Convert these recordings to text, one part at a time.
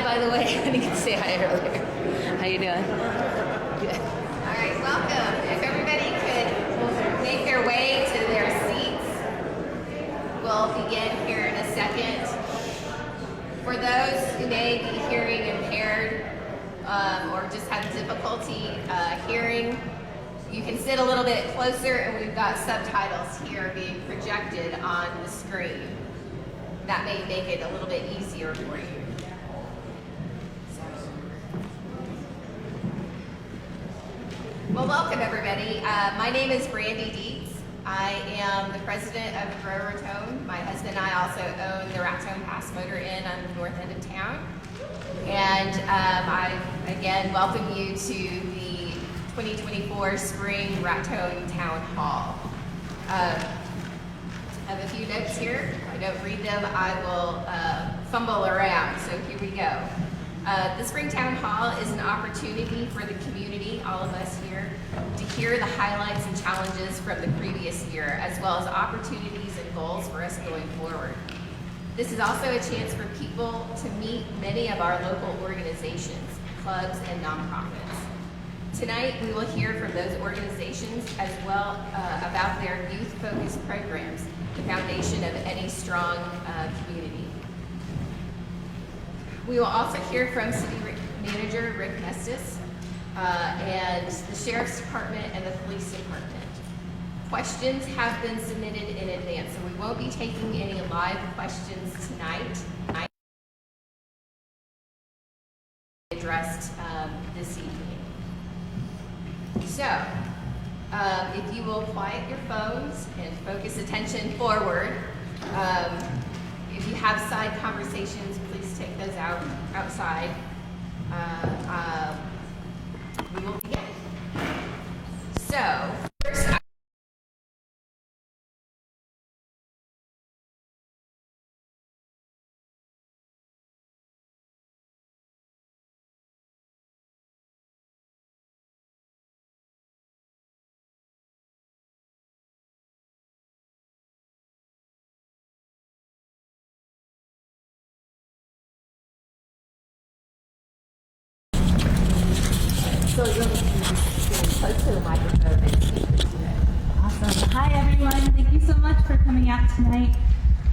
hi, by the way. I didn't get to say hi earlier. How you doing? Good. All right, welcome. If everybody could make their way to their seats, we'll begin here in a second. For those who may be hearing impaired or just have difficulty hearing, you can sit a little bit closer, and we've got subtitles here being projected on the screen. That may make it a little bit easier for you. Well, welcome everybody. My name is Brandy Dietz. I am the president of GrowRaton. My husband and I also own the Raton Pass Motor Inn on the north end of town. And I again welcome you to the 2024 Spring Raton Town Hall. I have a few notes here. If I don't read them, I will fumble around, so here we go. The Spring Town Hall is an opportunity for the community, all of us here, to hear the highlights and challenges from the previous year, as well as opportunities and goals for us going forward. This is also a chance for people to meet many of our local organizations, clubs, and nonprofits. Tonight, we will hear from those organizations as well about their youth-focused programs, the foundation of any strong community. We will also hear from City Manager Rick Mestis and the Sheriff's Department and the Police Department. Questions have been submitted in advance, so we won't be taking any live questions tonight. Addressed this evening. So, if you will quiet your phones and focus attention forward, if you have side conversations, please take those outside. We will begin. So, first, so you'll be close to the microphone and speak today. Awesome. Hi, everyone. Thank you so much for coming out tonight.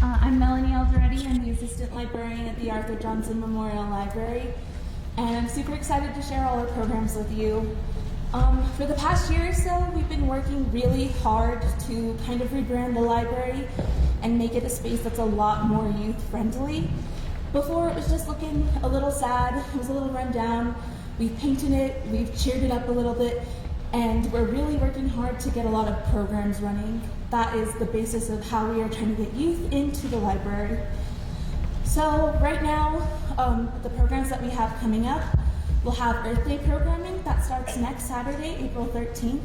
I'm Melanie Alderette. I'm the assistant librarian at the Arthur Johnson Memorial Library, and I'm super excited to share all our programs with you. For the past year or so, we've been working really hard to kind of rebrand the library and make it a space that's a lot more youth-friendly. Before, it was just looking a little sad. It was a little run down. We've painted it, we've cheered it up a little bit, and we're really working hard to get a lot of programs running. That is the basis of how we are trying to get youth into the library. So right now, the programs that we have coming up, we'll have Earth Day programming that starts next Saturday, April 13th.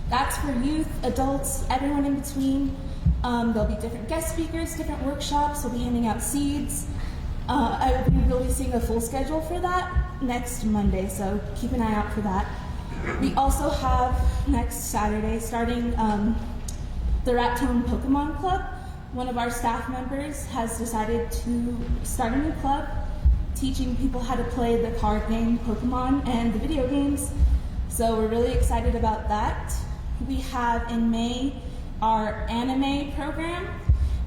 That's for youth, adults, everyone in between. There'll be different guest speakers, different workshops. We'll be handing out seeds. I will be releasing a full schedule for that next Monday, so keep an eye out for that. We also have next Saturday, starting the Raton Pokemon Club. One of our staff members has decided to start a new club, teaching people how to play the card game Pokemon and the video games. So we're really excited about that. We have in May our anime program.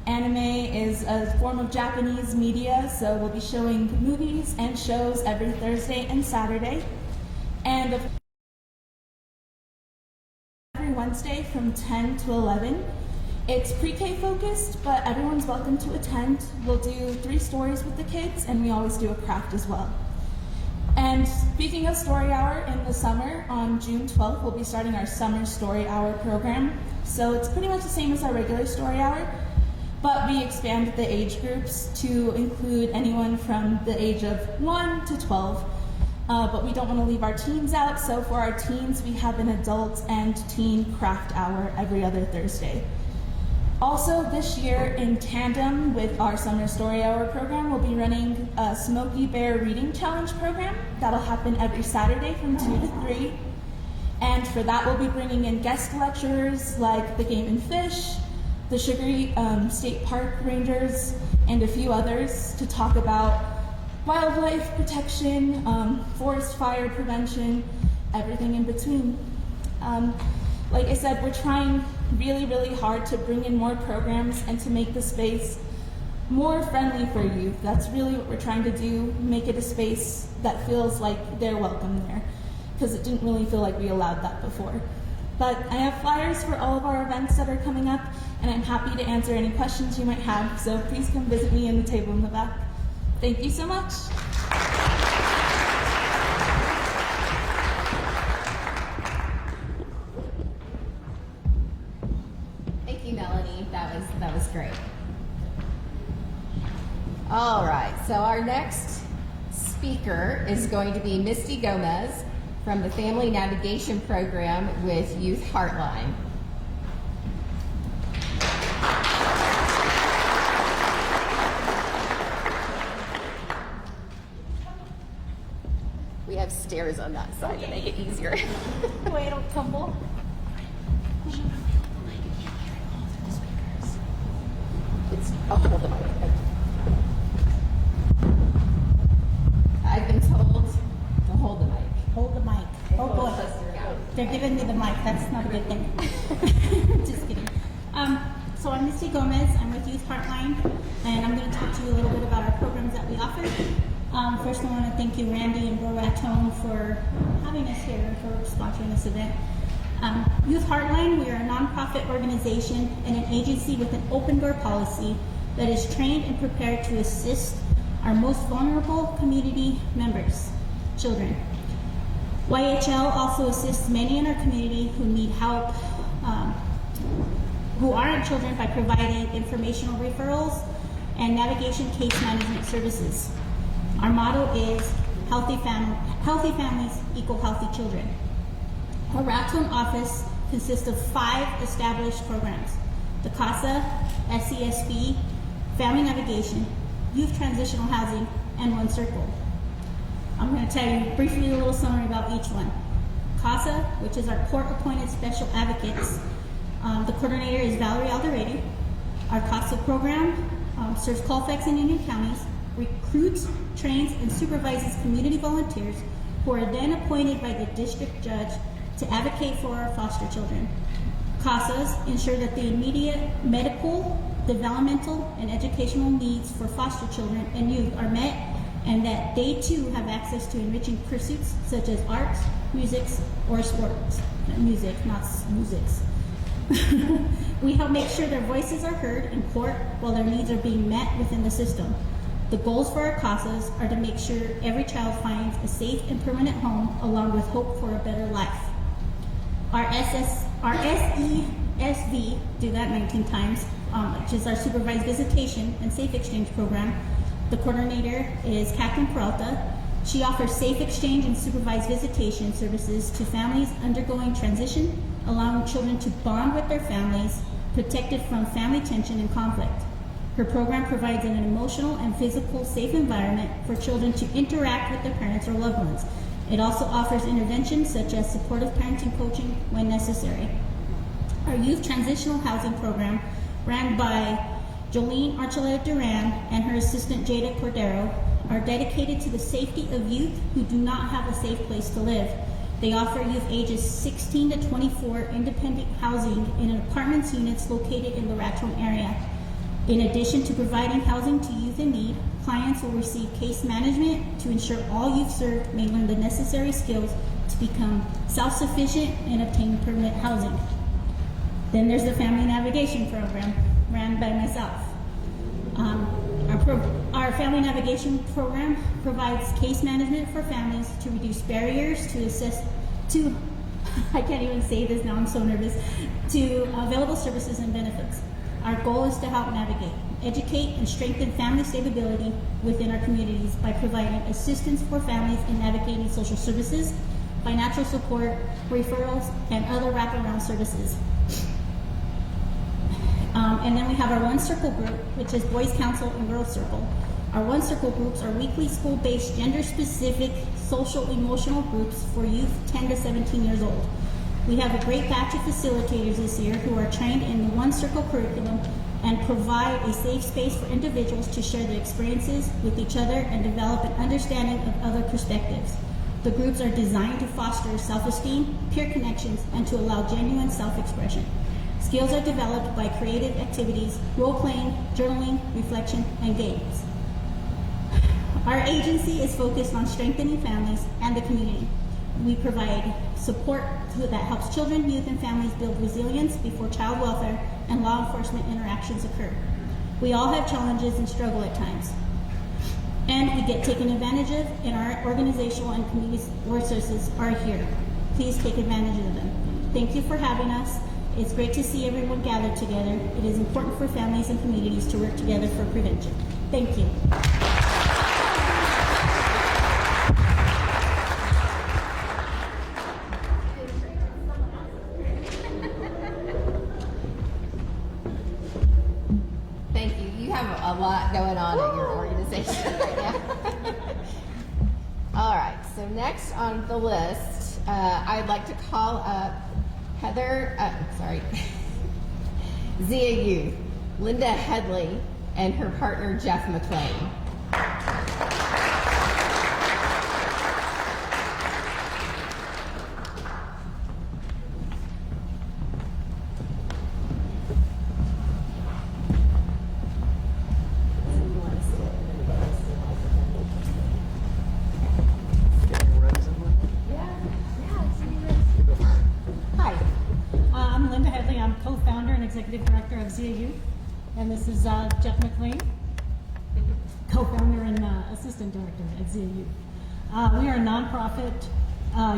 Anime is a form of Japanese media, so we'll be showing movies and shows every Thursday and Saturday. And every Wednesday from 10 to 11. It's pre-K focused, but everyone's welcome to attend. We'll do 3 stories with the kids, and we always do a craft as well. And speaking of Story Hour, in the summer, on June 12th, we'll be starting our Summer Story Hour program. So it's pretty much the same as our regular Story Hour, but we expanded the age groups to include anyone from the age of 1 to 12. But we don't want to leave our teens out, so for our teens, we have an adult and teen craft hour every other Thursday. Also, this year, in tandem with our Summer Story Hour program, we'll be running a Smokey Bear Reading Challenge program. That'll happen every Saturday from 2 to 3. And for that, we'll be bringing in guest lecturers like the Game and Fish, the Sugary State Park Rangers, and a few others to talk about wildlife protection, forest fire prevention, everything in between. Like I said, we're trying really, really hard to bring in more programs and to make the space more friendly for youth. That's really what we're trying to do, make it a space that feels like they're welcome there, because it didn't really feel like we allowed that before. But I have flyers for all of our events that are coming up, and I'm happy to answer any questions you might have, so please come visit me in the table in the back. Thank you so much. Thank you, Melanie. That was great. All right, so our next speaker is going to be Misty Gomez from the Family Navigation Program with Youth Heartline. We have stairs on that side to make it easier. Wait, don't tumble. Hold the mic. I've been told to hold the mic. Hold the mic. Oh boy. They're giving me the mic. That's not a good thing. Just kidding. So I'm Misty Gomez. I'm with Youth Heartline, and I'm going to talk to you a little bit about our programs that we offer. First, I want to thank you, Randy and GrowRaton, for having us here, for sponsoring this event. Youth Heartline, we are a nonprofit organization and an agency with an open door policy that is trained and prepared to assist our most vulnerable community members, children. YHL also assists many in our community who need help, who aren't children, by providing informational referrals and navigation case management services. Our motto is healthy families equal healthy children. Our Raton office consists of 5 established programs: the CASA, SCSB, Family Navigation, Youth Transitional Housing, and One Circle. I'm going to tell you briefly a little summary about each one. CASA, which is our court-appointed special advocates. The coordinator is Valerie Alderette. Our CASA program serves Colfax and Union counties, recruits, trains, and supervises community volunteers who are then appointed by the district judge to advocate for our foster children. CASAs ensure that the immediate medical, developmental, and educational needs for foster children and youth are met, and that they too have access to enriching pursuits such as arts, musics, or sports. Music, not musics. We help make sure their voices are heard in court while their needs are being met within the system. The goals for our CASAs are to make sure every child finds a safe and permanent home, along with hope for a better life. Our SESV, do that 19 times, which is our Supervised Visitation and Safe Exchange Program. The coordinator is Captain Peralta. She offers safe exchange and supervised visitation services to families undergoing transition, allowing children to bond with their families, protected from family tension and conflict. Her program provides an emotional and physical safe environment for children to interact with their parents or loved ones. It also offers interventions such as supportive parenting coaching when necessary. Our Youth Transitional Housing Program, ran by Jolene Archuleta Duran and her assistant Jada Cordero, are dedicated to the safety of youth who do not have a safe place to live. They offer youth ages 16 to 24 independent housing in apartments units located in the Raton area. In addition to providing housing to youth in need, clients will receive case management to ensure all youth served may learn the necessary skills to become self-sufficient and obtain permanent housing. Then there's the Family Navigation Program, ran by myself. Our Family Navigation Program provides case management for families to reduce barriers I can't even say this now, I'm so nervous, to available services and benefits. Our goal is to help navigate, educate, and strengthen family stability within our communities by providing assistance for families in navigating social services, financial support, referrals, and other wraparound services. And then we have our One Circle group, which is Boys Council and Girls Circle. Our One Circle groups are weekly school-based, gender-specific, social-emotional groups for youth 10 to 17 years old. We have a great batch of facilitators this year who are trained in the One Circle curriculum and provide a safe space for individuals to share their experiences with each other and develop an understanding of other perspectives. The groups are designed to foster self-esteem, peer connections, and to allow genuine self-expression. Skills are developed by creative activities, role-playing, journaling, reflection, and games. Our agency is focused on strengthening families and the community. We provide support that helps children, youth, and families build resilience before child welfare and law enforcement interactions occur. We all have challenges and struggle at times, and we get taken advantage of, and our organizational and community resources are here. Please take advantage of them. Thank you for having us. It's great to see everyone gathered together. It is important for families and communities to work together for prevention. Thank you. Thank you. You have a lot going on at your organization right now. All right, so next on the list, I'd like to call up Zia Youth, Linda Headley, and her partner Jeff McLean. I'm Linda Headley. I'm co-founder and executive director of Zia Youth, and this is Jeff McLean, co-founder and assistant director at Zia Youth. We are a nonprofit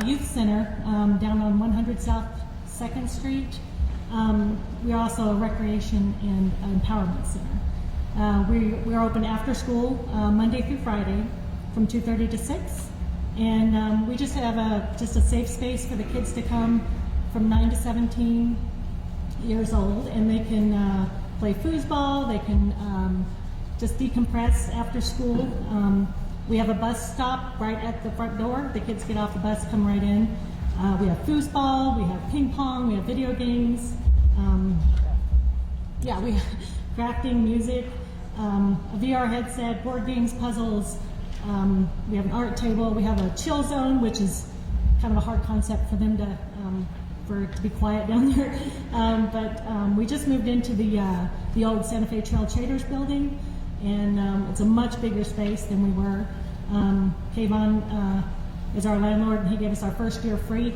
youth center down on 100 South 2nd Street. We are also a recreation and empowerment center. We are open after school Monday through Friday from 2:30 to 6, and we just have a safe space for the kids to come from 9 to 17 years old, and they can play foosball, they can just decompress after school. We have a bus stop right at the front door. The kids get off the bus, come right in. We have foosball, we have ping pong, we have video games. We have crafting, music, a VR headset, board games, puzzles. We have an art table. We have a chill zone, which is kind of a hard concept for them to be quiet down there. But we just moved into the old Santa Fe Trail Traders building, and it's a much bigger space than we were. Kayvon is our landlord, and he gave us our first year free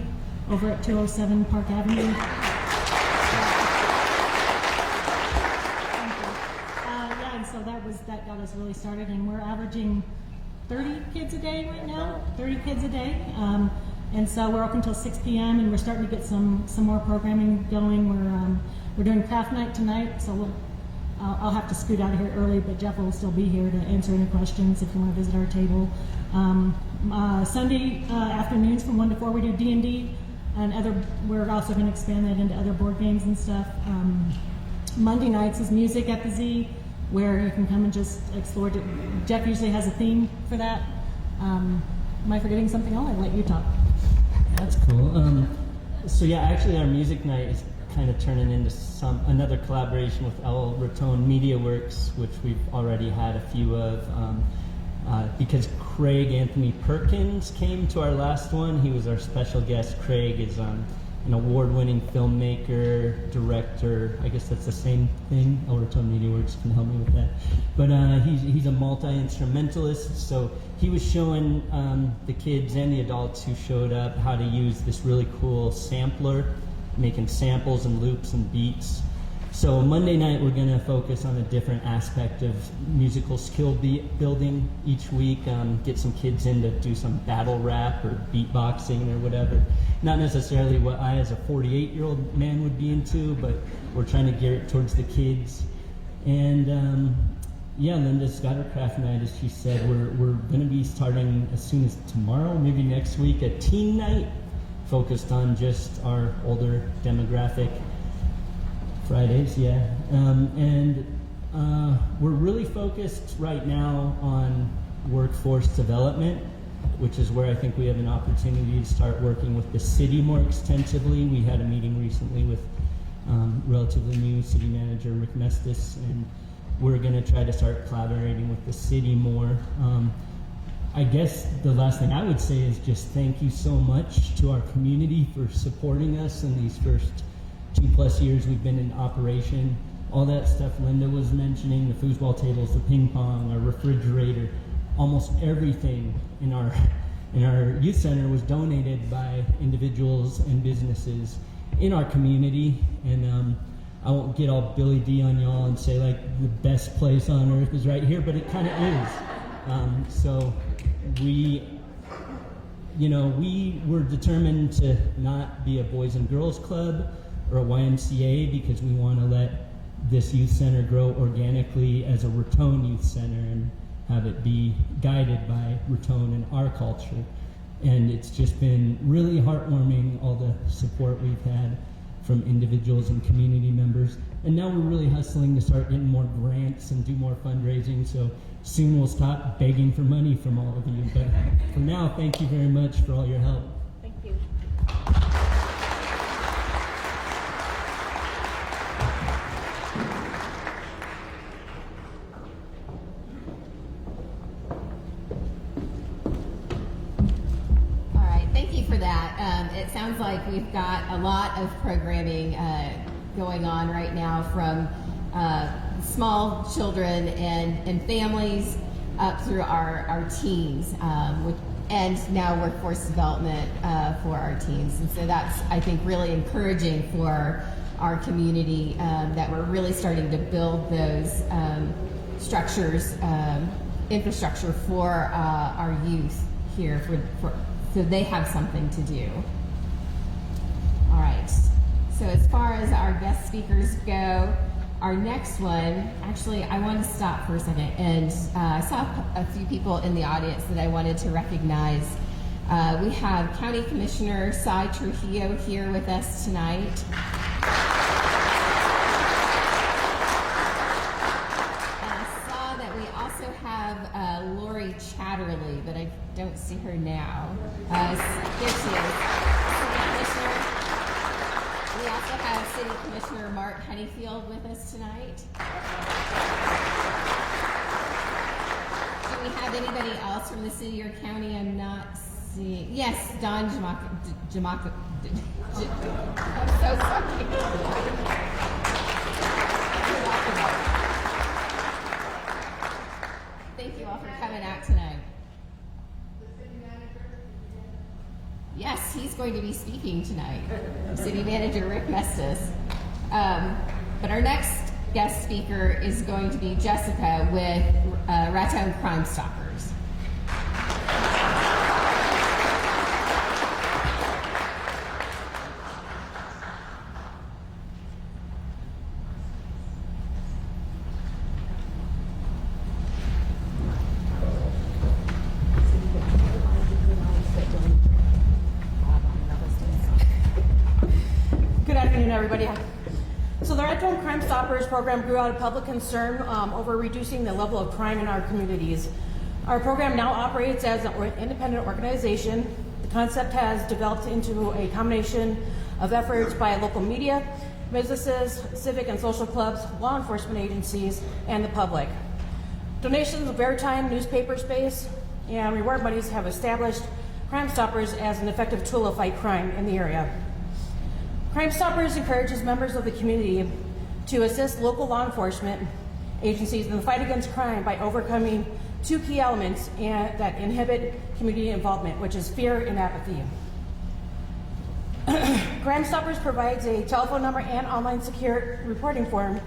over at 207 Park Avenue. And so that got us really started, and we're averaging 30 kids a day right now, 30 kids a day. And so we're open till 6 p.m. and we're starting to get some more programming going. We're doing craft night tonight, so I'll have to scoot out of here early, but Jeff will still be here to answer any questions if you want to visit our table. Sunday afternoons from 1 to 4 we do D&D, and we're also going to expand that into other board games and stuff. Monday nights is music at the Z, where you can come and just explore. Jeff usually has a theme for that. Am I forgetting something? I'll let you talk. That's cool. So yeah, actually our music night is kind of turning into another collaboration with Raton Media Works, which we've already had a few of. Because Craig Anthony Perkins came to our last one, he was our special guest. Craig is an award-winning filmmaker, director. I guess that's the same thing. Raton Media Works can help me with that. But he's a multi-instrumentalist, so he was showing the kids and the adults who showed up how to use this really cool sampler, making samples and loops and beats. So Monday night we're going to focus on a different aspect of musical skill building each week. Get some kids in to do some battle rap or beatboxing or whatever. Not necessarily what I as a 48-year-old man would be into, but we're trying to gear it towards the kids. And Linda's got her craft night, as she said. We're going to be starting as soon as tomorrow, maybe next week, a teen night focused on just our older demographic. Fridays, yeah. We're really focused right now on workforce development, which is where I think we have an opportunity to start working with the city more extensively. We had a meeting recently with relatively new city manager, Rick Mestis, and we're going to try to start collaborating with the city more. I guess the last thing I would say is just thank you so much to our community for supporting us in these first 2+ years we've been in operation. All that stuff Linda was mentioning, the foosball tables, the ping pong, our refrigerator, almost everything in our youth center was donated by individuals and businesses in our community. And I won't get all Billy D on y'all and say like the best place on earth is right here, but it kind of is. So we were determined to not be a Boys and Girls Club or a YMCA because we want to let this youth center grow organically as a Raton Youth Center and have it be guided by Raton and our culture. And it's just been really heartwarming, all the support we've had from individuals and community members. And now we're really hustling to start getting more grants and do more fundraising, so soon we'll stop begging for money from all of you. But for now, thank you very much for all your help. Thank you. All right, thank you for that. It sounds like we've got a lot of programming going on right now, from small children and families up through our teens, and now workforce development for our teens. And so that's, I think, really encouraging for our community, that we're really starting to build those structures, infrastructure for our youth here, so they have something to do. All right, so as far as our guest speakers go, our next one, actually, I want to stop for a second, and I saw a few people in the audience that I wanted to recognize. We have County Commissioner Cy Trujillo here with us tonight. And I saw that we also have Lori Chatterley, but I don't see her now. There she is, City Commissioner. We also have City Commissioner Mark Honeyfield with us tonight. Do we have anybody else from the city or county? I'm not seeing. Yes, Don Jamaka. I'm so sorry. Thank you all for coming out tonight. Yes, he's going to be speaking tonight. City Manager Rick Mestis. But our next guest speaker is going to be Jessica with Raton Crime Stoppers. Good afternoon, everybody. So the Raton Crime Stoppers program grew out of public concern over reducing the level of crime in our communities. Our program now operates as an independent organization. The concept has developed into a combination of efforts by local media, businesses, civic and social clubs, law enforcement agencies, and the public. Donations of airtime, newspaper space, and reward monies have established Crime Stoppers as an effective tool to fight crime in the area. Crime Stoppers encourages members of the community to assist local law enforcement agencies in the fight against crime by overcoming two key elements that inhibit community involvement, which is fear and apathy. Crime Stoppers provides a telephone number and online secure reporting form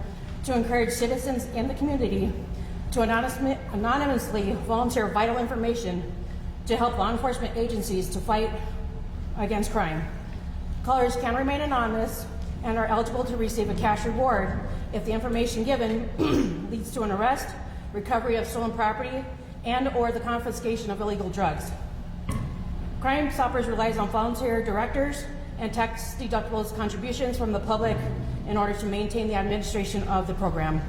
to encourage citizens in the community to anonymously volunteer vital information to help law enforcement agencies to fight against crime. Callers can remain anonymous and are eligible to receive a cash reward if the information given leads to an arrest, recovery of stolen property, and or the confiscation of illegal drugs. Crime Stoppers relies on volunteer directors and tax-deductible contributions from the public in order to maintain the administration of the program.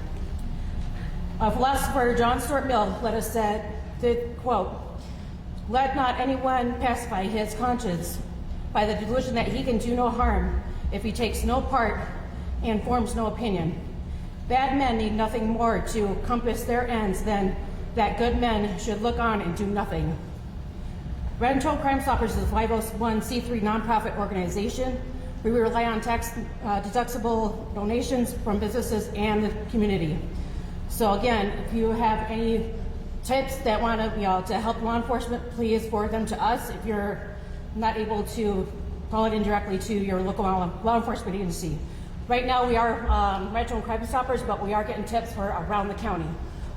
Philosopher John Stuart Mill let us said, quote, "Let not anyone pacify his conscience by the delusion that he can do no harm if he takes no part and forms no opinion. Bad men need nothing more to compass their ends than that good men should look on and do nothing. Raton Crime Stoppers is a 501c3 nonprofit organization. We rely on tax deductible donations from businesses and the community. So again, if you have any tips that want to help law enforcement, please forward them to us. If you're not able to, call it indirectly to your local law enforcement agency. Right now we are Raton Crime Stoppers, but we are getting tips for around the county.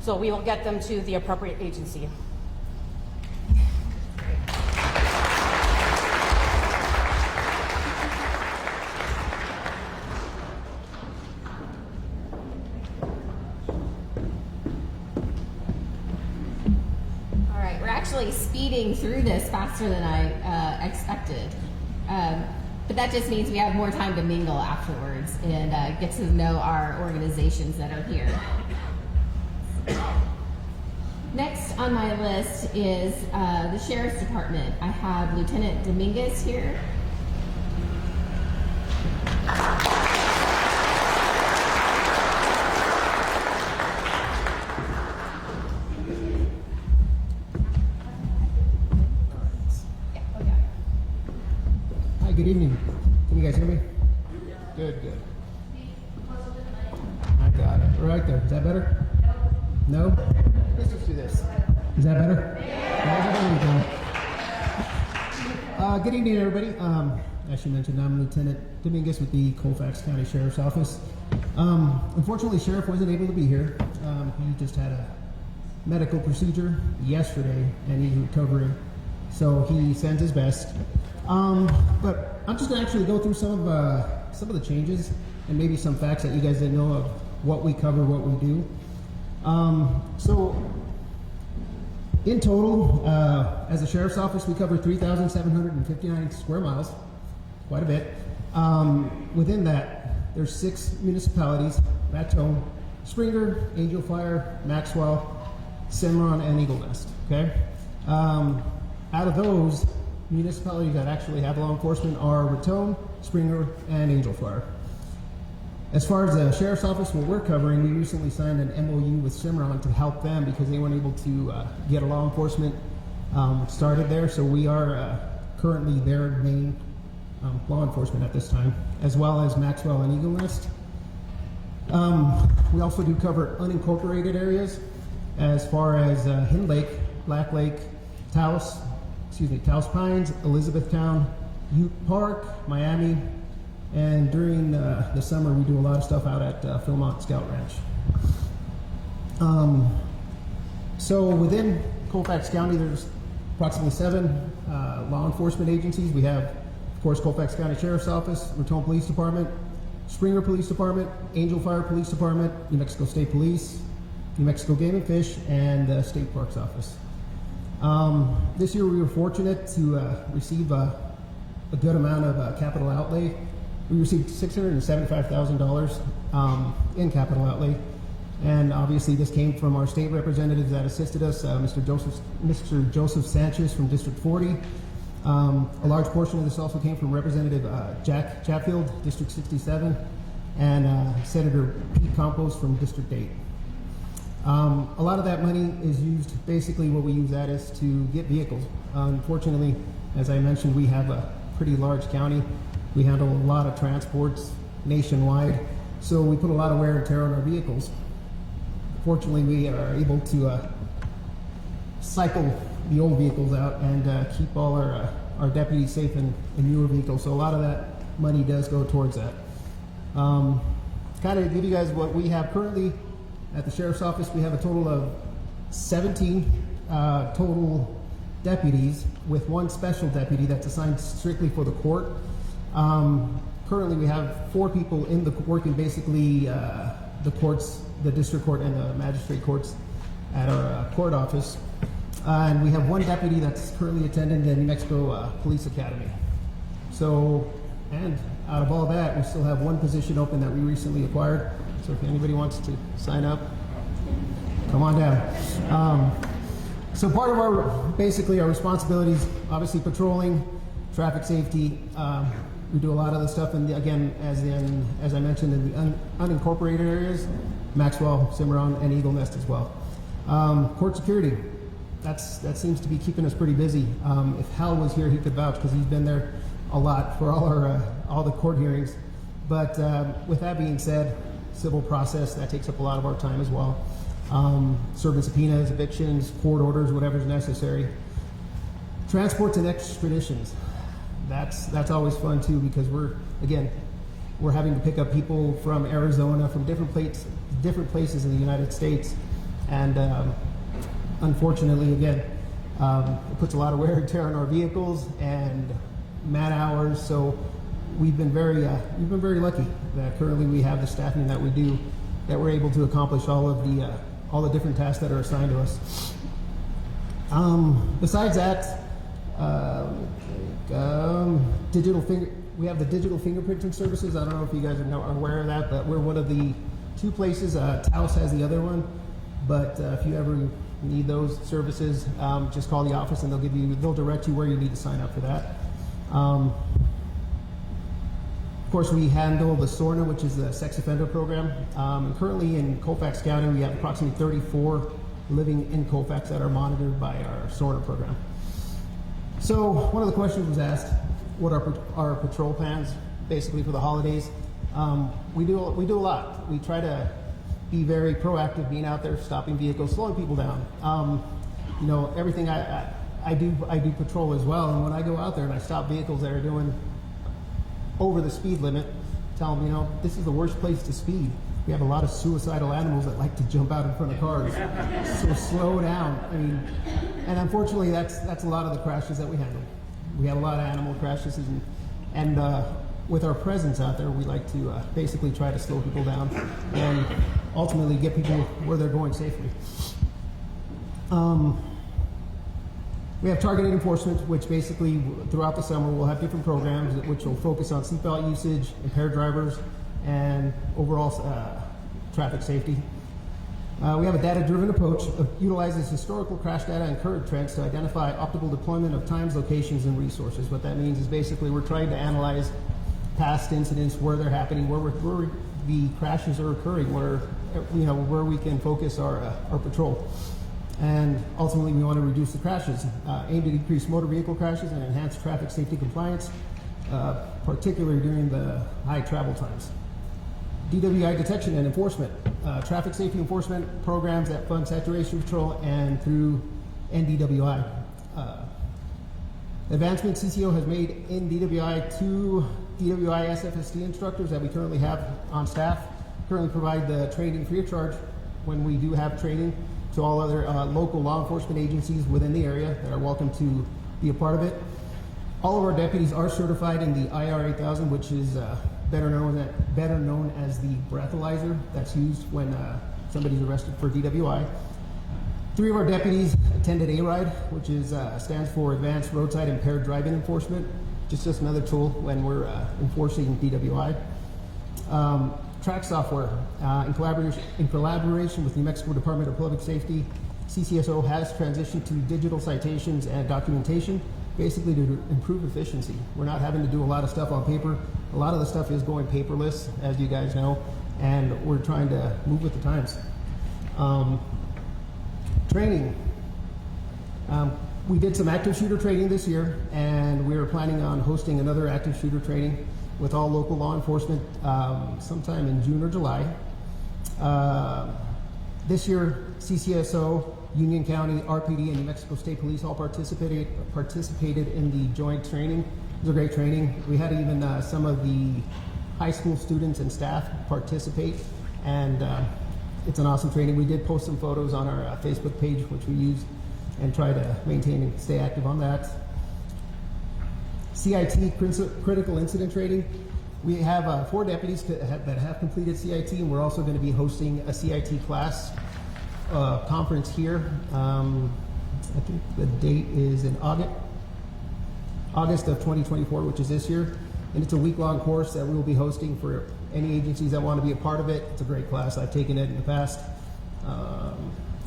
So we will get them to the appropriate agency. All right, we're actually speeding through this faster than I expected. But that just means we have more time to mingle afterwards and get to know our organizations that are here. Next on my list is the Sheriff's Department. I have Lieutenant Dominguez here. Hi, good evening. Can you guys hear me? Good, good. I got it. Right there. Is that better? No? Let's just do this. Is that better? Yeah. Good evening, everybody. As you mentioned, I'm Lieutenant Dominguez with the Colfax County Sheriff's Office. Unfortunately, Sheriff wasn't able to be here. He just had a medical procedure yesterday, and he's recovering. So he sends his best. But I'm just going to actually go through some of the changes and maybe some facts that you guys didn't know of what we cover, what we do. So in total, as a sheriff's office, we cover 3,759 square miles, quite a bit. Within that, there's 6 municipalities: Raton, Springer, Angel Fire, Maxwell, Cimarron, and Eagle Nest. Okay. Out of those municipalities that actually have law enforcement are Raton, Springer, and Angel Fire. As far as the sheriff's office, what we're covering, we recently signed an MOU with Cimarron to help them because they weren't able to get a law enforcement started there. So we are currently their main law enforcement at this time, as well as Maxwell and Eagle Nest. We also do cover unincorporated areas as far as Hind Lake, Black Lake, Taos Pines, Elizabethtown, Ute Park, Miami, and during the summer we do a lot of stuff out at Philmont Scout Ranch. So within Colfax County, there's approximately 7 law enforcement agencies. We have, of course, Colfax County Sheriff's Office, Raton Police Department, Springer Police Department, Angel Fire Police Department, New Mexico State Police, New Mexico Game and Fish, and the State Parks Office. This year we were fortunate to receive a good amount of capital outlay. We received $675,000 in capital outlay, and obviously this came from our state representatives that assisted us, Mr. Joseph Sanchez from District 40. A large portion of this also came from Representative Jack Chatfield, District 67, and Senator Pete Campos from District 8. A lot of that money is used, basically what we use that is to get vehicles. Unfortunately, as I mentioned, we have a pretty large county. We handle a lot of transports nationwide, so we put a lot of wear and tear on our vehicles. Fortunately, we are able to cycle the old vehicles out and keep all our deputies safe in newer vehicles, so a lot of that money does go towards that. Kind of give you guys what we have currently at the Sheriff's Office. We have a total of 17 total deputies, with 1 special deputy that's assigned strictly for the court. Currently we have 4 people in the working basically the courts, the district court and the magistrate courts at our court office. And we have 1 deputy that's currently attending the New Mexico Police Academy. So, and out of all that, we still have 1 position open that we recently acquired. So if anybody wants to sign up, come on down. So part of basically our responsibilities, obviously patrolling, traffic safety, We do a lot of the stuff, and again, as I mentioned, in the unincorporated areas, Maxwell, Cimarron, and Eagle Nest as well. Court security, that seems to be keeping us pretty busy. If Hal was here, he could vouch because he's been there a lot for all the court hearings. But with that being said, civil process, that takes up a lot of our time as well. Serving subpoenas, evictions, court orders, whatever's necessary. Transports and extraditions. That's always fun too, because we're having to pick up people from Arizona, from different places in the United States, and unfortunately, again, it puts a lot of wear and tear on our vehicles and man hours. So we've been very lucky that currently we have the staffing that we do, that we're able to accomplish all the different tasks that are assigned to us. Besides that. We have the digital fingerprinting services. I don't know if you guys are aware of that, but we're one of the 2 places. Taos has the other one, but if you ever need those services, just call the office and they'll direct you where you need to sign up for that. Of course, we handle the SORNA, which is the sex offender program. And currently in Colfax County, we have approximately 34 living in Colfax that are monitored by our SORNA program. So one of the questions was asked, what are our patrol plans basically for the holidays? We do a lot. We try to be very proactive, being out there, stopping vehicles, slowing people down. Everything I do patrol as well. And when I go out there and I stop vehicles that are doing over the speed limit, tell them, this is the worst place to speed. We have a lot of suicidal animals that like to jump out in front of cars. So slow down. And unfortunately, that's a lot of the crashes that we handle. We have a lot of animal crashes, and with our presence out there, we like to basically try to slow people down and ultimately get people where they're going safely. We have targeted enforcement, which basically throughout the summer we'll have different programs which will focus on seatbelt usage, impaired drivers, and overall traffic safety. We have a data-driven approach that utilizes historical crash data and current trends to identify optimal deployment of times, locations, and resources. What that means is basically we're trying to analyze past incidents, where they're happening, where the crashes are occurring, where we can focus our patrol. And ultimately, we want to reduce the crashes, aim to decrease motor vehicle crashes and enhance traffic safety compliance, particularly during the high travel times. DWI detection and enforcement, traffic safety enforcement programs that fund saturation control and through NDWI. Advancement CCO has made in DWI 2 DWI SFST instructors that we currently have on staff. Currently provide the training free of charge when we do have training to all other local law enforcement agencies within the area that are welcome to be a part of it. All of our deputies are certified in the IR 8000, which is better known as the breathalyzer that's used when somebody's arrested for DWI. 3 of our deputies attended ARIDE, which stands for Advanced Roadside Impaired Driving Enforcement. Just another tool when we're enforcing DWI. Track software, in collaboration with New Mexico Department of Public Safety, CCSO has transitioned to digital citations and documentation, basically to improve efficiency. We're not having to do a lot of stuff on paper. A lot of the stuff is going paperless, as you guys know, and we're trying to move with the times. Training. We did some active shooter training this year, and we are planning on hosting another active shooter training with all local law enforcement sometime in June or July. This year, CCSO, Union County, RPD, and New Mexico State Police all participated in the joint training. It was a great training. We had even some of the high school students and staff participate, and it's an awesome training. We did post some photos on our Facebook page, which we used and try to maintain and stay active on that. CIT, critical incident training. We have 4 deputies that have completed CIT, and we're also going to be hosting a CIT class conference here. I think the date is in August of 2024, which is this year. And it's a week-long course that we will be hosting for any agencies that want to be a part of it. It's a great class. I've taken it in the past.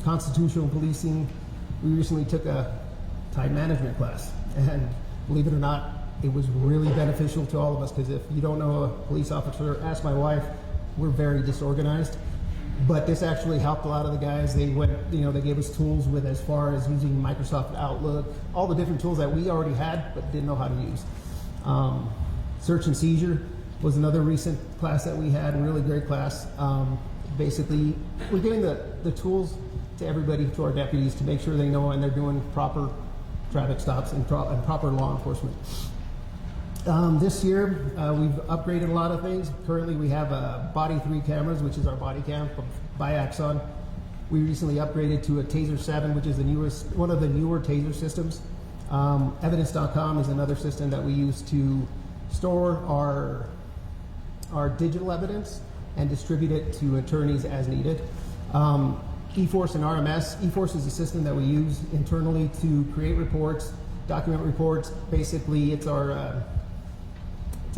Constitutional policing. We recently took a time management class, and believe it or not, it was really beneficial to all of us, because if you don't know a police officer, ask my wife, we're very disorganized. But this actually helped a lot of the guys. They went, they gave us tools with as far as using Microsoft Outlook, all the different tools that we already had but didn't know how to use. Search and seizure was another recent class that we had, a really great class. Basically, we're giving the tools to everybody, to our deputies, to make sure they know and they're doing proper traffic stops and proper law enforcement. This year, we've upgraded a lot of things. Currently, we have Body 3 cameras, which is our body cam by Axon. We recently upgraded to a Taser 7, which is one of the newer Taser systems. Evidence.com is another system that we use to store our digital evidence and distribute it to attorneys as needed. eForce and RMS. eForce is a system that we use internally to create reports, document reports. Basically, it's a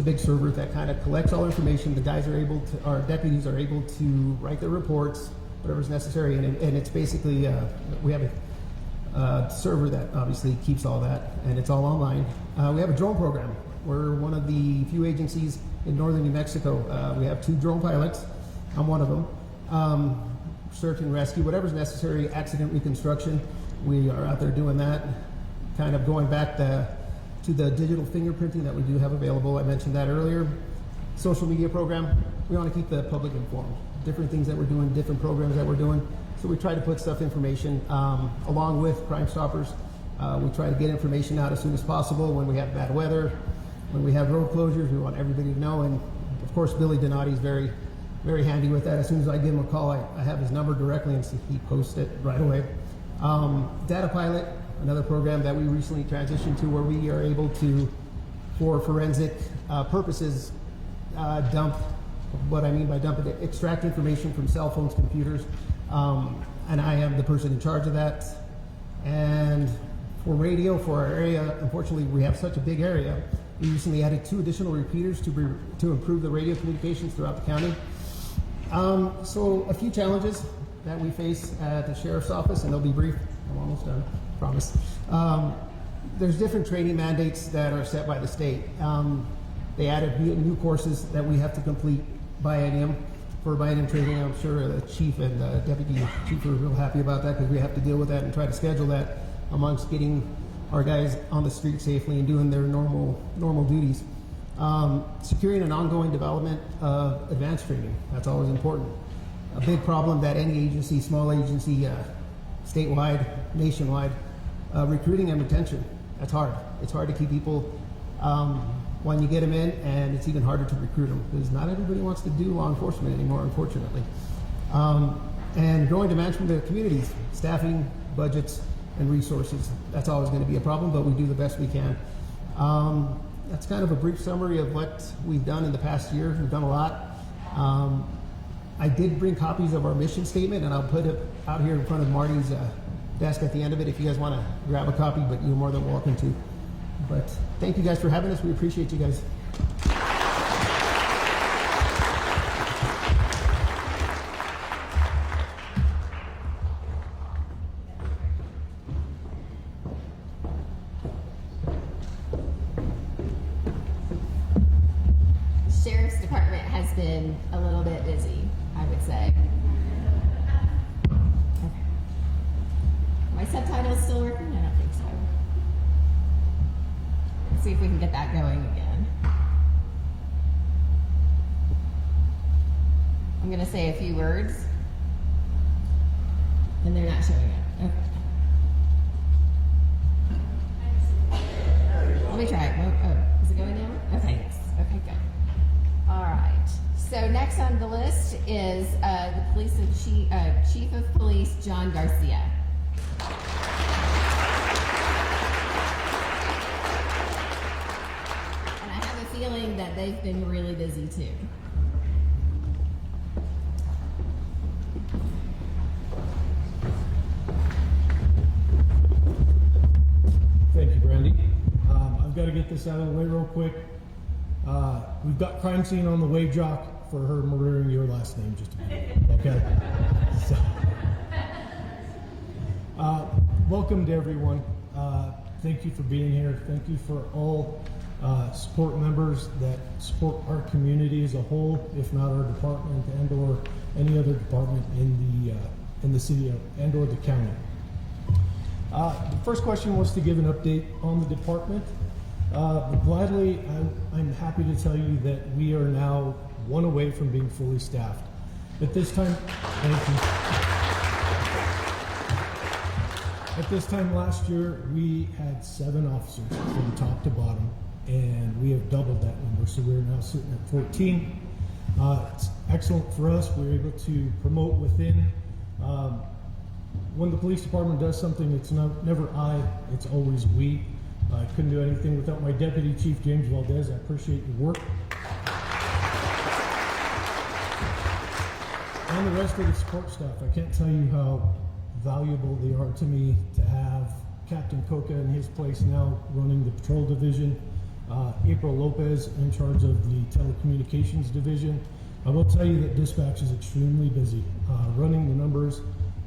big server that kind of collects all information. The guys are able to, our deputies are able to write their reports, whatever's necessary, and it's basically, we have a server that obviously keeps all that, and it's all online. We have a drone program. We're one of the few agencies in northern New Mexico. We have 2 drone pilots. I'm one of them. Search and rescue, whatever's necessary, accident reconstruction. We are out there doing that. Kind of going back to the digital fingerprinting that we do have available. I mentioned that earlier. Social media program. We want to keep the public informed. Different things that we're doing, different programs that we're doing. So we try to put information along with Crime Stoppers. We try to get information out as soon as possible when we have bad weather, when we have road closures. We want everybody to know. And of course, Billy Donati's very, very handy with that. As soon as I give him a call, I have his number directly, and so he posts it right away. Data Pilot, another program that we recently transitioned to, where we are able to, for forensic purposes, dump. What I mean by dump it, extract information from cell phones, computers, and I am the person in charge of that. And for radio, for our area, unfortunately, we have such a big area. We recently added 2 additional repeaters to improve the radio communications throughout the county. So a few challenges that we face at the Sheriff's Office, and they'll be brief. I'm almost done, promise. There's different training mandates that are set by the state. They added new courses that we have to complete biennium. For biennium training, I'm sure the chief and deputy chief are real happy about that, because we have to deal with that and try to schedule that amongst getting our guys on the street safely and doing their normal duties. Securing an ongoing development of advanced training. That's always important. A big problem that any agency, small agency, statewide, nationwide, recruiting and retention. That's hard. It's hard to keep people when you get them in, and it's even harder to recruit them, because not everybody wants to do law enforcement anymore, unfortunately. And growing demands from the communities, staffing, budgets, and resources. That's always going to be a problem, but we do the best we can. That's kind of a brief summary of what we've done in the past year. We've done a lot. I did bring copies of our mission statement, and I'll put it out here in front of Marty's desk at the end of it if you guys want to grab a copy, but you're more than welcome to. But thank you guys for having us. We appreciate you guys. Sheriff's Department has been a little bit busy, I would say. Okay. My subtitle's still working? I don't think so. Let's see if we can get that going again. I'm going to say a few words, and they're not showing up. Okay. Let me try it. Oh, is it going now? Okay, yes. Okay, good. All right. So next on the list is the Chief of Police, John Garcia. And I have a feeling that they've been really busy too. Thank you, Brandy. I've got to get this out of the way real quick. We've got crime scene on the wave jock for her murdering your last name, just a minute. Okay. So, welcome to everyone. Thank you for being here. Thank you for all support members that support our community as a whole, if not our department and or any other department in the city and or the county. The first question was to give an update on the department. Gladly, I'm happy to tell you that we are now one away from being fully staffed. At this time, thank you. At this time last year, we had 7 officers from top to bottom, and we have doubled that number, so we're now sitting at 14. It's excellent for us. We're able to promote within. When the police department does something, it's never I, it's always we. I couldn't do anything without my Deputy Chief, James Valdez. I appreciate your work. And the rest of the support staff. I can't tell you how valuable they are to me to have Captain Coca in his place now running the patrol division, April Lopez in charge of the telecommunications division. I will tell you that dispatch is extremely busy. Running the numbers,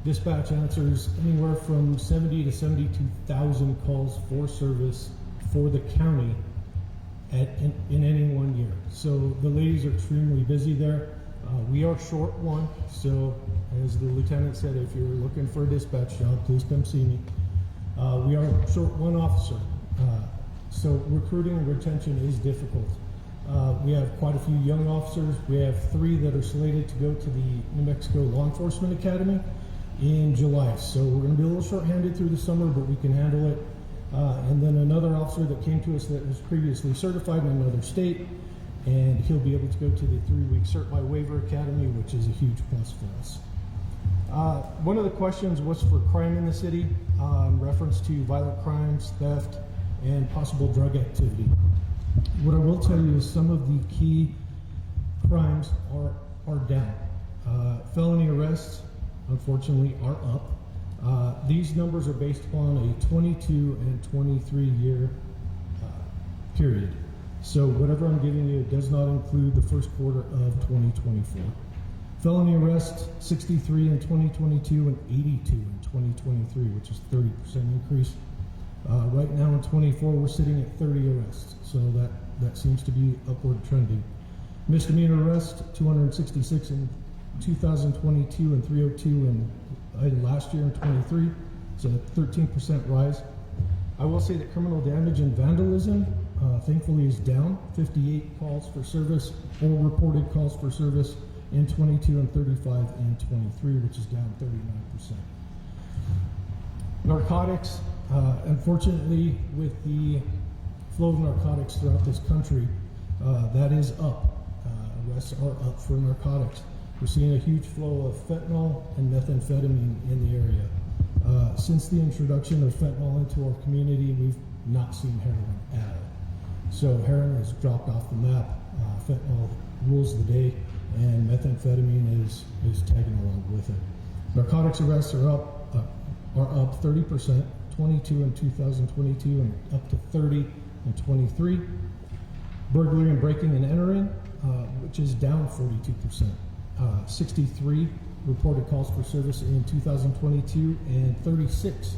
dispatch answers anywhere from 70 to 72,000 calls for service for the county in any one year. So the ladies are extremely busy there. We are short one, so as the lieutenant said, if you're looking for a dispatch job, please come see me. We are short 1 officer, so recruiting and retention is difficult. We have quite a few young officers. We have 3 that are slated to go to the New Mexico Law Enforcement Academy in July, so we're going to be a little short-handed through the summer, but we can handle it. And then another officer that came to us that was previously certified in another state, and he'll be able to go to the 3-week Cert by Waiver Academy, which is a huge plus for us. One of the questions was for crime in the city, in reference to violent crimes, theft, and possible drug activity. What I will tell you is some of the key crimes are down. Felony arrests, unfortunately, are up. These numbers are based upon a 22 and 23 year period. So whatever I'm giving you does not include the first quarter of 2024. Felony arrests, 63 in 2022 and 82 in 2023, which is 30% increase. Right now in 24, we're sitting at 30 arrests, so that seems to be upward trending. Misdemeanor arrests, 266 in 2022 and 302 in last year in 23, so a 13% rise. I will say that criminal damage and vandalism, thankfully, is down. 58 calls for service, or reported calls for service in 22 and 35 in 23, which is down 39%. Narcotics, unfortunately, with the flow of narcotics throughout this country, that is up. Arrests are up for narcotics. We're seeing a huge flow of fentanyl and methamphetamine in the area. Since the introduction of fentanyl into our community, we've not seen heroin at all. So heroin has dropped off the map. Fentanyl rules the day, and methamphetamine is tagging along with it. Narcotics arrests are up 30%, 22 in 2022 and up to 30 in 23. Burglary and breaking and entering, which is down 42%. 63 reported calls for service in 2022 and 36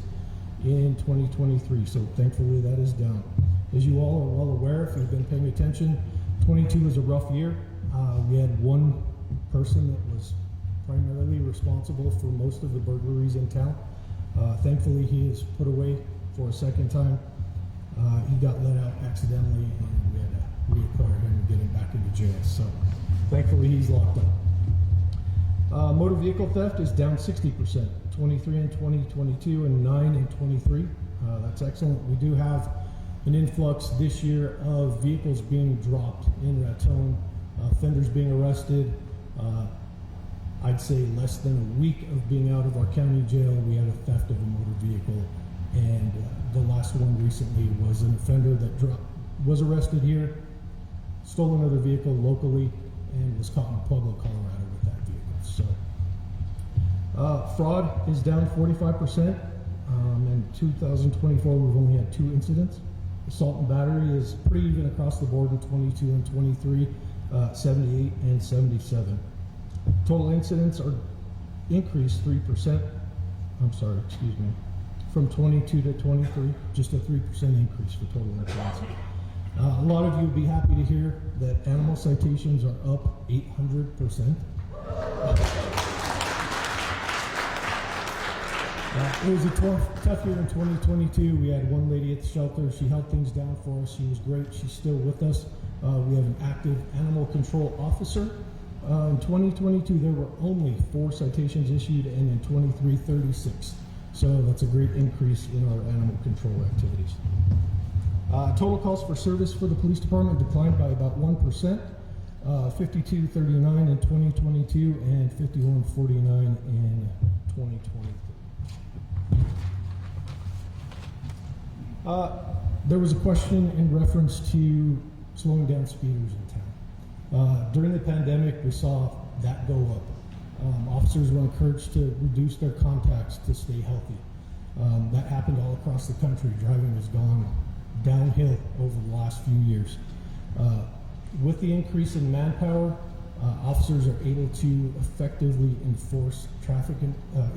in 2023. So thankfully that is down. As you all are well aware, if you've been paying attention, 22 was a rough year. We had 1 person that was primarily responsible for most of the burglaries in town. Thankfully, he is put away for a second time. He got let out accidentally, and we had to reacquire him and get him back into jail. So thankfully, he's locked up. Motor vehicle theft is down 60%, 23 in 2022 and 9 in 23. That's excellent. We do have an influx this year of vehicles being dropped in Raton, offenders being arrested. I'd say less than a week of being out of our county jail, we had a theft of a motor vehicle, and the last one recently was an offender that was arrested here, stole another vehicle locally, and was caught in Pueblo, Colorado with that vehicle. So fraud is down 45%. In 2024, we've only had 2 incidents. Assault and battery is pretty even across the board in 22 and 23, 78 and 77. Total incidents are increased 3%. From 22 to 23, just a 3% increase for total incidents. A lot of you will be happy to hear that animal citations are up 800%. It was a tough year in 2022. We had one lady at the shelter. She held things down for us. She was great. She's still with us. We have an active animal control officer. In 2022, there were only 4 citations issued, and in 23, 36. So that's a great increase in our animal control activities. Total calls for service for the police department declined by about 1%, 5239 in 2022 and 5149 in 2023. There was a question in reference to slowing down speeders in town. During the pandemic, we saw that go up. Officers were encouraged to reduce their contacts to stay healthy. That happened all across the country. Driving has gone downhill over the last few years. With the increase in manpower, officers are able to effectively enforce traffic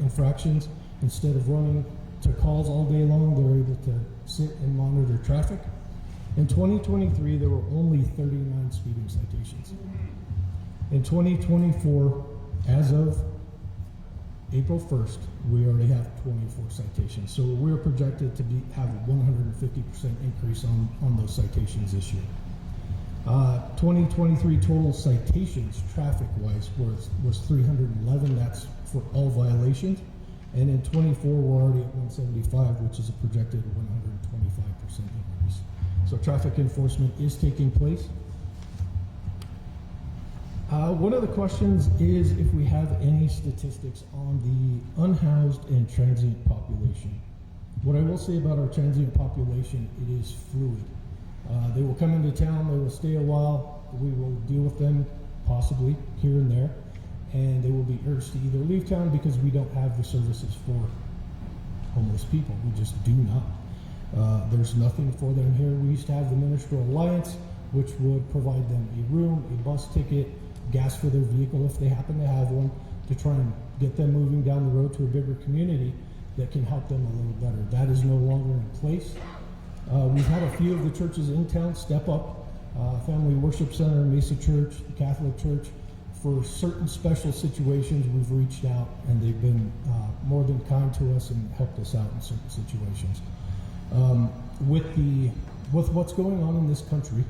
infractions. Instead of running to calls all day long, they're able to sit and monitor traffic. In 2023, there were only 39 speeding citations. In 2024, as of April 1st, we already have 24 citations. So we're projected to have a 150% increase on those citations this year. 2023 total citations traffic-wise was 311. That's for all violations. And in 24, we're already at 175, which is a projected 125% increase. So traffic enforcement is taking place. One of the questions is if we have any statistics on the unhoused and transient population. What I will say about our transient population, it is fluid. They will come into town, they will stay a while, we will deal with them possibly here and there, and they will be urged to either leave town because we don't have the services for homeless people. We just do not. There's nothing for them here. We used to have the Ministerial Alliance, which would provide them a room, a bus ticket, gas for their vehicle if they happen to have one, to try and get them moving down the road to a bigger community that can help them a little better. That is no longer in place. We've had a few of the churches in town step up. Family Worship Center, Mesa Church, the Catholic Church. For certain special situations, we've reached out and they've been more than kind to us and helped us out in certain situations. With what's going on in this country,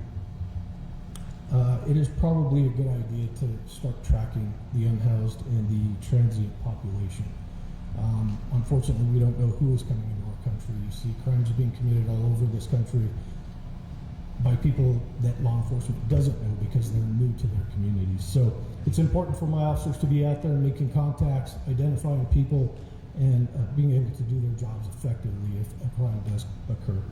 it is probably a good idea to start tracking the unhoused and the transient population. Unfortunately, we don't know who is coming into our country. You see crimes being committed all over this country by people that law enforcement doesn't know because they're new to their communities. So it's important for my officers to be out there making contacts, identifying people, and being able to do their jobs effectively if a crime does occur.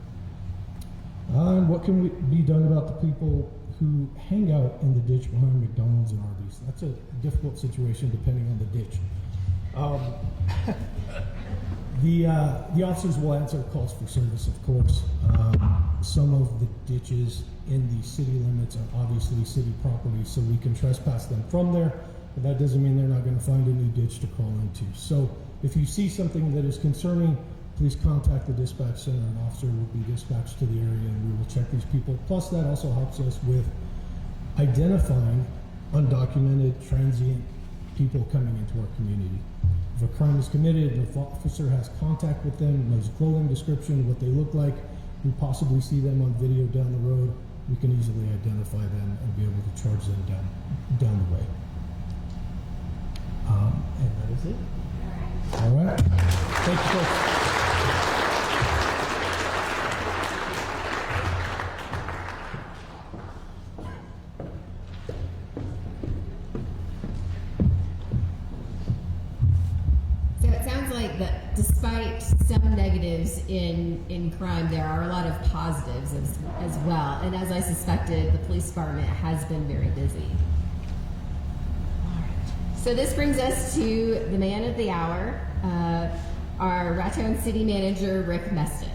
And what can be done about the people who hang out in the ditch behind McDonald's and Arby's? That's a difficult situation depending on the ditch. The officers will answer calls for service, of course. Some of the ditches in the city limits are obviously city property, so we can trespass them from there, but that doesn't mean they're not going to find a new ditch to crawl into. So if you see something that is concerning, please contact the dispatch center. An officer will be dispatched to the area and we will check these people. Plus, that also helps us with identifying undocumented, transient people coming into our community. If a crime is committed, the officer has contact with them, knows clothing description, what they look like, we possibly see them on video down the road, we can easily identify them and be able to charge them down the way. And that is it. All right. Thank you, folks. That despite some negatives in crime, there are a lot of positives as well. And as I suspected, the police department has been very busy. All right. So this brings us to the man of the hour, our Raton City Manager, Rick Mestis.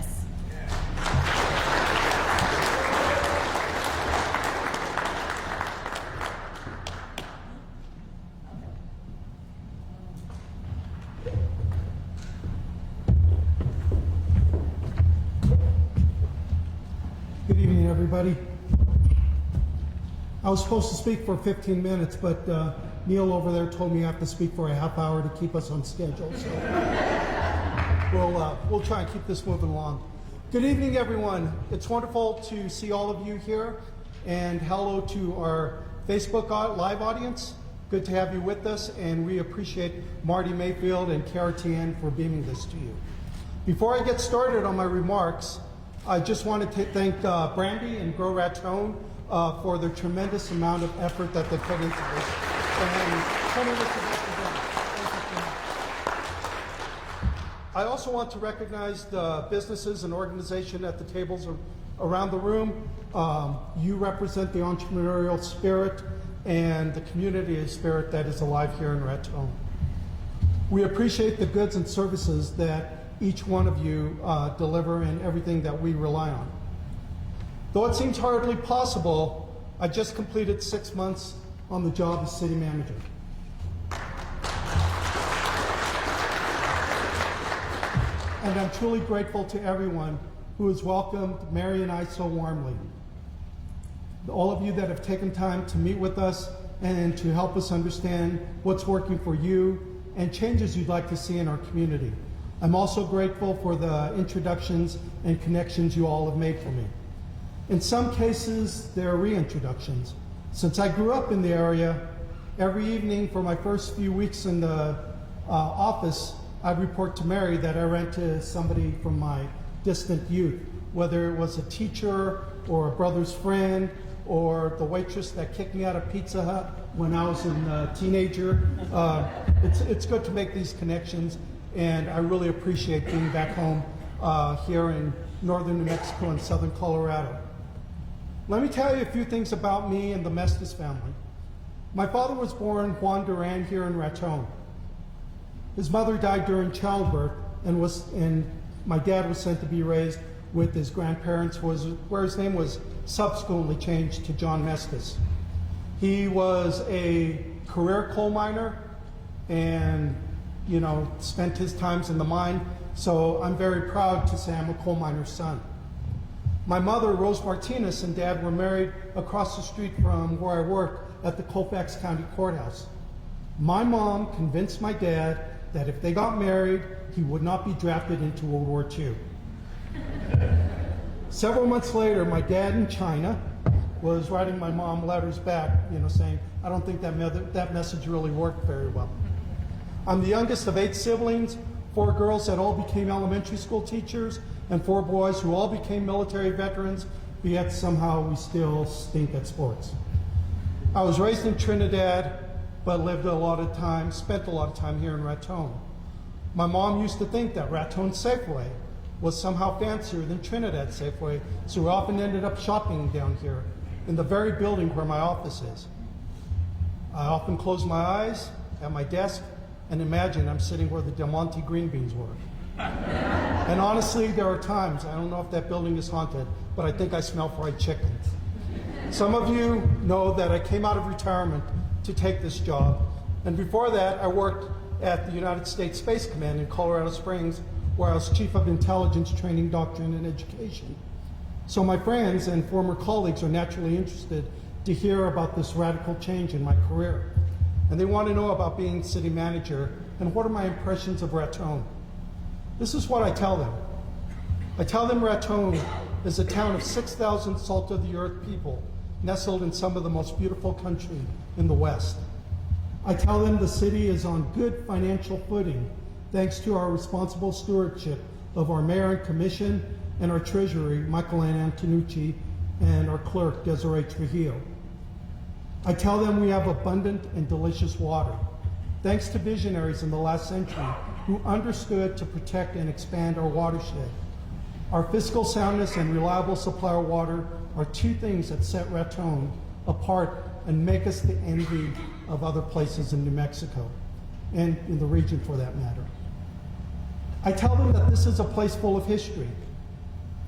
Good evening, everybody. I was supposed to speak for 15 minutes, but Neil over there told me I have to speak for a half hour to keep us on schedule. So we'll try and keep this moving along. Good evening, everyone. It's wonderful to see all of you here, and hello to our Facebook Live audience. Good to have you with us, and we appreciate Marty, Mayfield, and KRTN for beaming this to you. Before I get started on my remarks, I just wanted to thank Brandy and GrowRaton for their tremendous amount of effort that they put into this. And putting this event together. Thank you so much. I also want to recognize the businesses and organization at the tables around the room. You represent the entrepreneurial spirit and the community spirit that is alive here in Raton. We appreciate the goods and services that each one of you deliver and everything that we rely on. Though it seems hardly possible, I just completed 6 months on the job as city manager. And I'm truly grateful to everyone who has welcomed Mary and I so warmly. All of you that have taken time to meet with us and to help us understand what's working for you and changes you'd like to see in our community. I'm also grateful for the introductions and connections you all have made for me. In some cases, they're reintroductions. Since I grew up in the area, every evening for my first few weeks in the office, I'd report to Mary that I ran to somebody from my distant youth, whether it was a teacher or a brother's friend or the waitress that kicked me out of Pizza Hut when I was a teenager. It's good to make these connections, and I really appreciate being back home here in northern New Mexico and southern Colorado. Let me tell you a few things about me and the Mestis family. My father was born Juan Duran here in Raton. His mother died during childbirth, and my dad was sent to be raised with his grandparents, where his name was subsequently changed to John Mestis. He was a career coal miner and, spent his times in the mine, so I'm very proud to say I'm a coal miner's son. My mother, Rose Martinez, and Dad were married across the street from where I work at the Colfax County Courthouse. My mom convinced my dad that if they got married, he would not be drafted into World War II. Several months later, my dad in China was writing my mom letters back, saying, I don't think that message really worked very well. I'm the youngest of 8 siblings, 4 girls that all became elementary school teachers, and 4 boys who all became military veterans, but yet somehow we still stink at sports. I was raised in Trinidad, but spent a lot of time here in Raton. My mom used to think that Raton Safeway was somehow fancier than Trinidad Safeway, so we often ended up shopping down here in the very building where my office is. I often close my eyes at my desk and imagine I'm sitting where the Del Monte green beans were. And honestly, there are times, I don't know if that building is haunted, but I think I smell fried chickens. Some of you know that I came out of retirement to take this job, and before that I worked at the United States Space Command in Colorado Springs, where I was Chief of Intelligence, Training, Doctrine, and Education. So my friends and former colleagues are naturally interested to hear about this radical change in my career. And they want to know about being city manager and what are my impressions of Raton. This is what I tell them. I tell them Raton is a town of 6,000 salt-of-the-earth people nestled in some of the most beautiful country in the West. I tell them the city is on good financial footing thanks to our responsible stewardship of our mayor and commission and our treasury, Michael Ann Antonucci, and our clerk, Desiree Trujillo. I tell them we have abundant and delicious water, thanks to visionaries in the last century who understood to protect and expand our watershed. Our fiscal soundness and reliable supply of water are 2 things that set Raton apart and make us the envy of other places in New Mexico, and in the region for that matter. I tell them that this is a place full of history,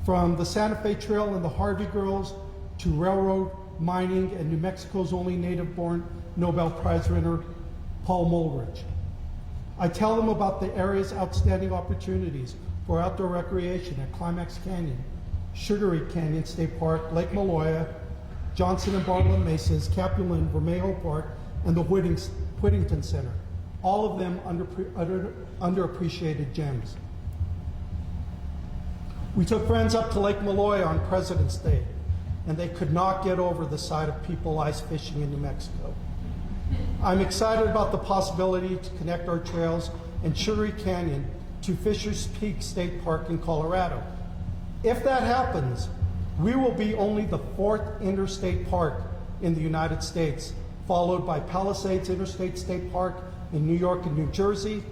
from the Santa Fe Trail and the Harvey Girls to railroad, mining, and New Mexico's only native-born Nobel Prize winner, Paul Mulrich. I tell them about the area's outstanding opportunities for outdoor recreation at Climax Canyon, Sugar Canyon State Park, Lake Maloya, Johnson and Barlam Mesas, Capulan, Vermejo Park, and the Whittington Center. All of them underappreciated gems. We took friends up to Lake Malloy on President's Day, and they could not get over the sight of people ice fishing in New Mexico. I'm excited about the possibility to connect our trails and Sugar Canyon to Fisher's Peak State Park in Colorado. If that happens, we will be only the 4th interstate park in the United States, followed by Palisades Interstate State Park in New York and New Jersey,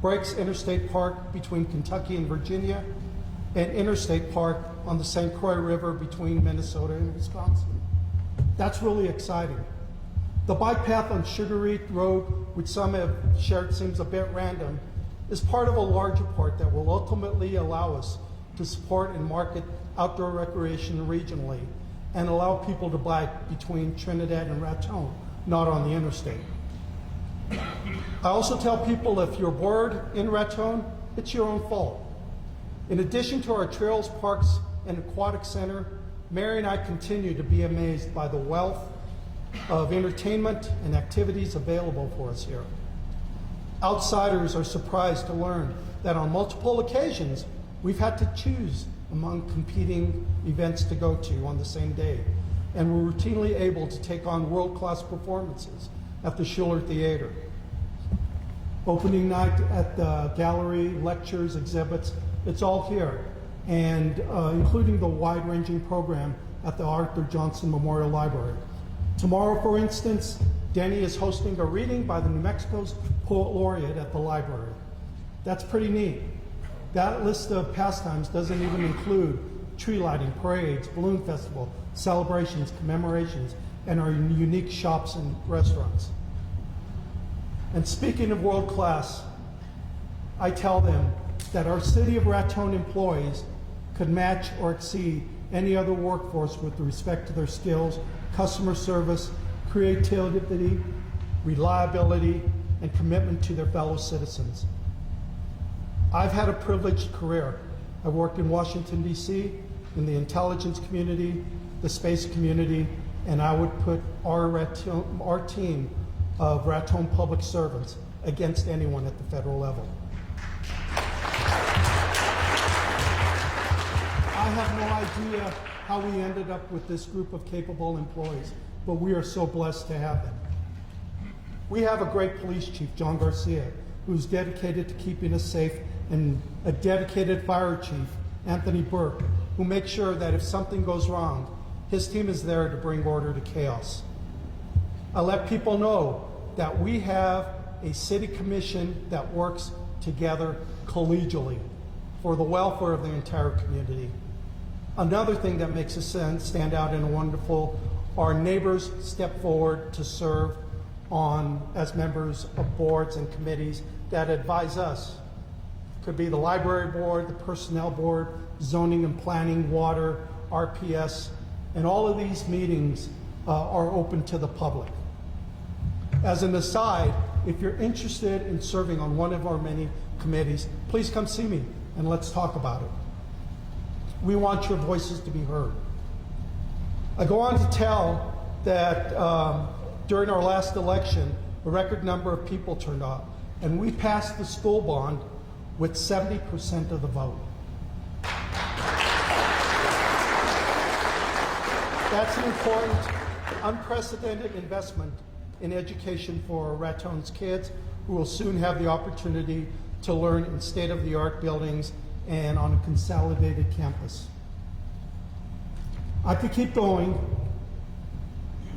Breaks Interstate Park between Kentucky and Virginia, and Interstate Park on the St. Croix River between Minnesota and Wisconsin. That's really exciting. The bike path on Sugar Road, which some have shared seems a bit random, is part of a larger part that will ultimately allow us to support and market outdoor recreation regionally and allow people to bike between Trinidad and Raton, not on the interstate. I also tell people if you're bored in Raton, it's your own fault. In addition to our trails, parks, and aquatic center, Mary and I continue to be amazed by the wealth of entertainment and activities available for us here. Outsiders are surprised to learn that on multiple occasions, we've had to choose among competing events to go to on the same day, and we're routinely able to take on world-class performances at the Schuller Theater. Opening night at the gallery, lectures, exhibits, it's all here, and including the wide-ranging program at the Arthur Johnson Memorial Library. Tomorrow, for instance, Denny is hosting a reading by the New Mexico's Poet Laureate at the library. That's pretty neat. That list of pastimes doesn't even include tree lighting, parades, balloon festival, celebrations, commemorations, and our unique shops and restaurants. And speaking of world class, I tell them that our City of Raton employees could match or exceed any other workforce with respect to their skills, customer service, creativity, reliability, and commitment to their fellow citizens. I've had a privileged career. I worked in Washington, D.C., in the intelligence community, the space community, and I would put our team of Raton public servants against anyone at the federal level. I have no idea how we ended up with this group of capable employees, but we are so blessed to have them. We have a great police chief, John Garcia, who's dedicated to keeping us safe, and a dedicated fire chief, Anthony Burke, who makes sure that if something goes wrong, his team is there to bring order to chaos. I let people know that we have a city commission that works together collegially for the welfare of the entire community. Another thing that makes us stand out and wonderful, our neighbors step forward to serve as members of boards and committees that advise us. Could be the library board, the personnel board, zoning and planning, water, RPS, and all of these meetings are open to the public. As an aside, if you're interested in serving on one of our many committees, please come see me and let's talk about it. We want your voices to be heard. I go on to tell that during our last election, a record number of people turned out, and we passed the school bond with 70% of the vote. That's an important, unprecedented investment in education for Raton's kids, who will soon have the opportunity to learn in state-of-the-art buildings and on a consolidated campus. I could keep going,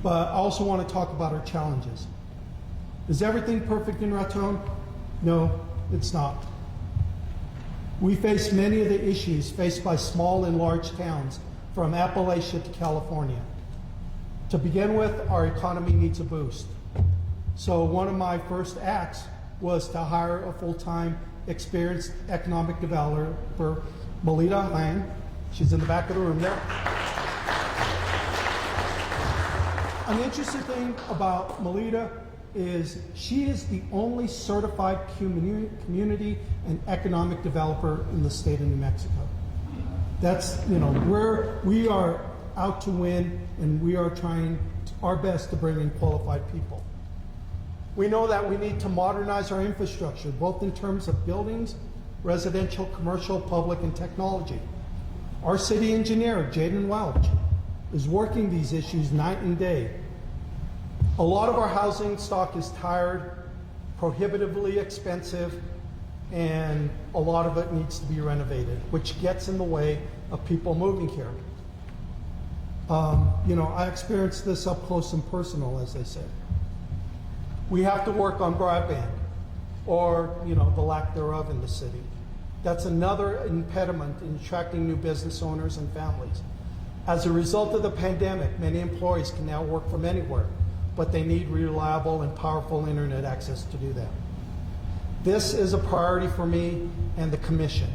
but I also want to talk about our challenges. Is everything perfect in Raton? No, it's not. We face many of the issues faced by small and large towns from Appalachia to California. To begin with, our economy needs a boost. So one of my first acts was to hire a full-time experienced economic developer, Melita Lang. She's in the back of the room there. An interesting thing about Melita is she is the only certified community and economic developer in the state of New Mexico. That's, we are out to win, and we are trying our best to bring in qualified people. We know that we need to modernize our infrastructure, both in terms of buildings, residential, commercial, public, and technology. Our city engineer, Jaden Welch, is working these issues night and day. A lot of our housing stock is tired, prohibitively expensive, and a lot of it needs to be renovated, which gets in the way of people moving here. I experienced this up close and personal, as they say. We have to work on broadband, or the lack thereof in the city. That's another impediment in attracting new business owners and families. As a result of the pandemic, many employees can now work from anywhere, but they need reliable and powerful internet access to do that. This is a priority for me and the commission.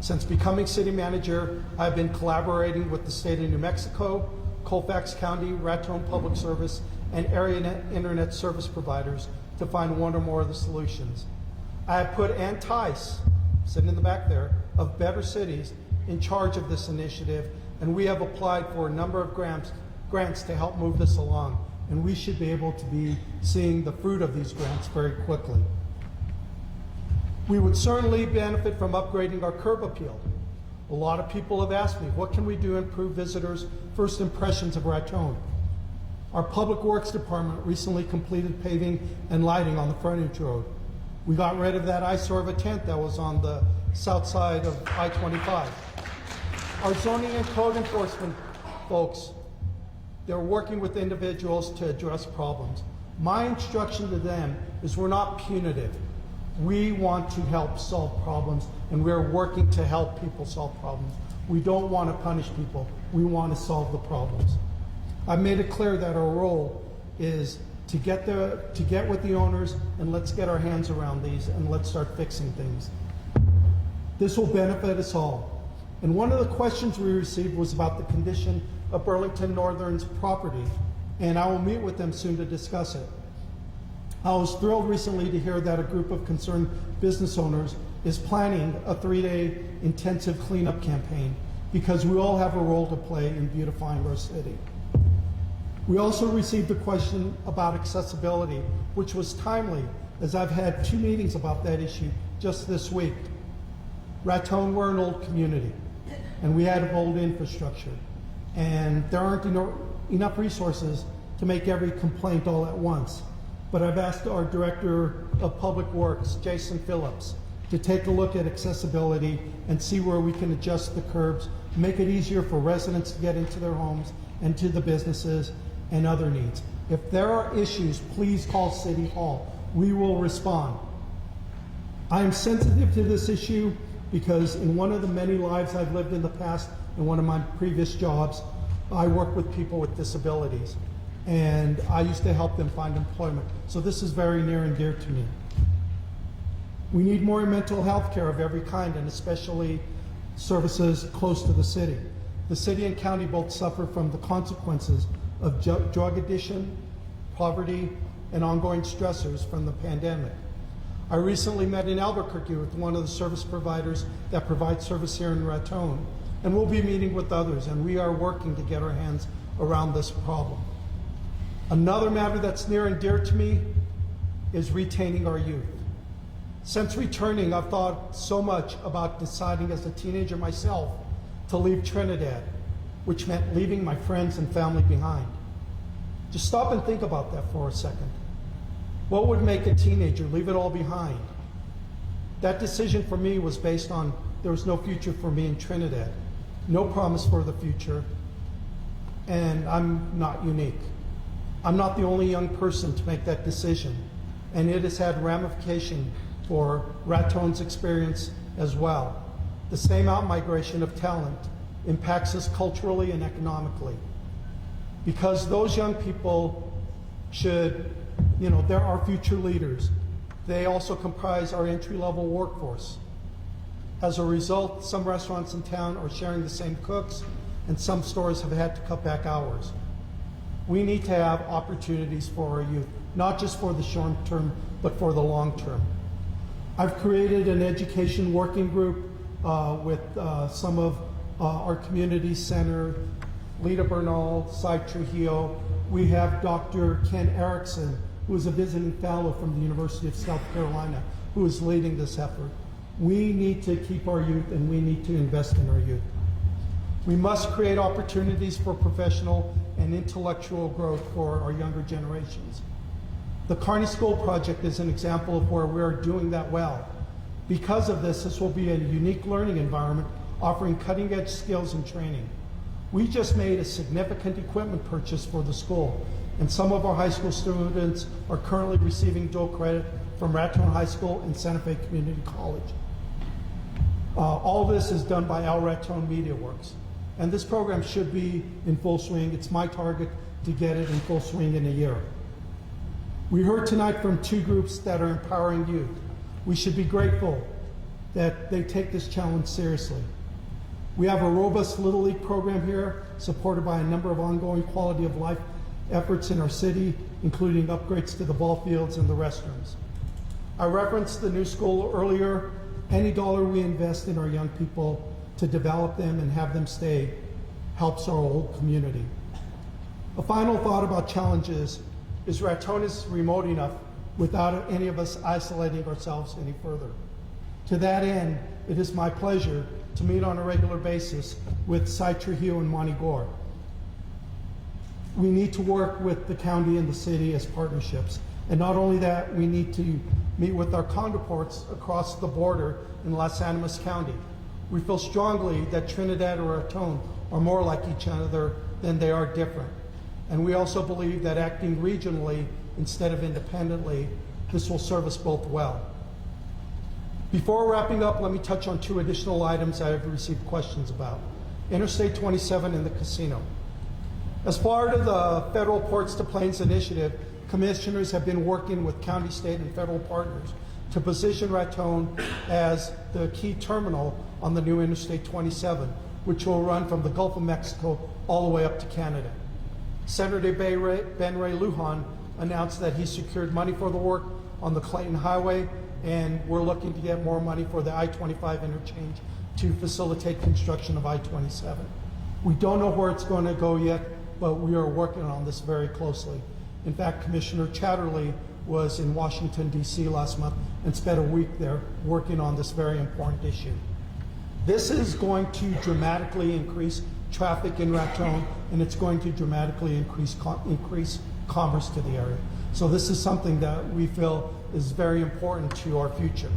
Since becoming city manager, I've been collaborating with the state of New Mexico, Colfax County, Raton Public Service, and area internet service providers to find one or more of the solutions. I have put Ann Tice, sitting in the back there, of Better Cities, in charge of this initiative, and we have applied for a number of grants to help move this along, and we should be able to be seeing the fruit of these grants very quickly. We would certainly benefit from upgrading our curb appeal. A lot of people have asked me, what can we do to improve visitors' first impressions of Raton? Our Public Works Department recently completed paving and lighting on the frontage road. We got rid of that eyesore of a tent that was on the south side of I-25. Our zoning and code enforcement folks, they're working with individuals to address problems. My instruction to them is we're not punitive. We want to help solve problems, and we're working to help people solve problems. We don't want to punish people. We want to solve the problems. I've made it clear that our role is to get with the owners, and let's get our hands around these and let's start fixing things. This will benefit us all. And one of the questions we received was about the condition of Burlington Northern's property, and I will meet with them soon to discuss it. I was thrilled recently to hear that a group of concerned business owners is planning a 3-day intensive cleanup campaign, because we all have a role to play in beautifying our city. We also received a question about accessibility, which was timely, as I've had 2 meetings about that issue just this week. Raton, we're an old community, and we had old infrastructure, and there aren't enough resources to make every complaint all at once. But I've asked our Director of Public Works, Jason Phillips, to take a look at accessibility and see where we can adjust the curbs, make it easier for residents to get into their homes and to the businesses and other needs. If there are issues, please call City Hall. We will respond. I am sensitive to this issue because in one of the many lives I've lived in the past, in one of my previous jobs, I worked with people with disabilities, and I used to help them find employment. So this is very near and dear to me. We need more mental health care of every kind, and especially services close to the city. The city and county both suffer from the consequences of drug addiction, poverty, and ongoing stressors from the pandemic. I recently met in Albuquerque with one of the service providers that provides service here in Raton, and we'll be meeting with others, and we are working to get our hands around this problem. Another matter that's near and dear to me is retaining our youth. Since returning, I've thought so much about deciding as a teenager myself to leave Trinidad, which meant leaving my friends and family behind. Just stop and think about that for a second. What would make a teenager leave it all behind? That decision for me was based on there was no future for me in Trinidad, no promise for the future, and I'm not unique. I'm not the only young person to make that decision, and it has had ramifications for Raton's experience as well. The same out-migration of talent impacts us culturally and economically. Because those young people should, they're our future leaders. They also comprise our entry-level workforce. As a result, some restaurants in town are sharing the same cooks, and some stores have had to cut back hours. We need to have opportunities for our youth, not just for the short term, but for the long term. I've created an education working group with some of our community center Lita Bernal, Cy Trujillo. We have Dr. Ken Erickson, who is a visiting fellow from the University of South Carolina, who is leading this effort. We need to keep our youth and we need to invest in our youth. We must create opportunities for professional and intellectual growth for our younger generations. The Kearney School Project is an example of where we are doing that well. Because of this, this will be a unique learning environment offering cutting-edge skills and training. We just made a significant equipment purchase for the school, and some of our high school students are currently receiving dual credit from Raton High School and Santa Fe Community College. All this is done by Al Raton Media Works, and this program should be in full swing. It's my target to get it in full swing in a year. We heard tonight from two groups that are empowering youth. We should be grateful that they take this challenge seriously. We have a robust Little League program here, supported by a number of ongoing quality of life efforts in our city, including upgrades to the ball fields and the restrooms. I referenced the new school earlier. Any dollar we invest in our young people to develop them and have them stay helps our old community. A final thought about challenges is Raton is remote enough without any of us isolating ourselves any further. To that end, it is my pleasure to meet on a regular basis with Cy Trujillo and Monty Gore. We need to work with the county and the city as partnerships. And not only that, we need to meet with our counterparts across the border in Las Animas County. We feel strongly that Trinidad or Raton are more like each other than they are different. And we also believe that acting regionally instead of independently, this will serve us both well. Before wrapping up, let me touch on two additional items I have received questions about. Interstate 27 and the casino. As part of the Federal Ports to Plains initiative, commissioners have been working with county, state, and federal partners to position Raton as the key terminal on the new Interstate 27, which will run from the Gulf of Mexico all the way up to Canada. Senator Ben Ray Lujan announced that he secured money for the work on the Clayton Highway, and we're looking to get more money for the I-25 interchange to facilitate construction of I-27. We don't know where it's going to go yet, but we are working on this very closely. In fact, Commissioner Chatterley was in Washington, D.C. last month and spent a week there working on this very important issue. This is going to dramatically increase traffic in Raton, and it's going to dramatically increase commerce to the area. So this is something that we feel is very important to our future.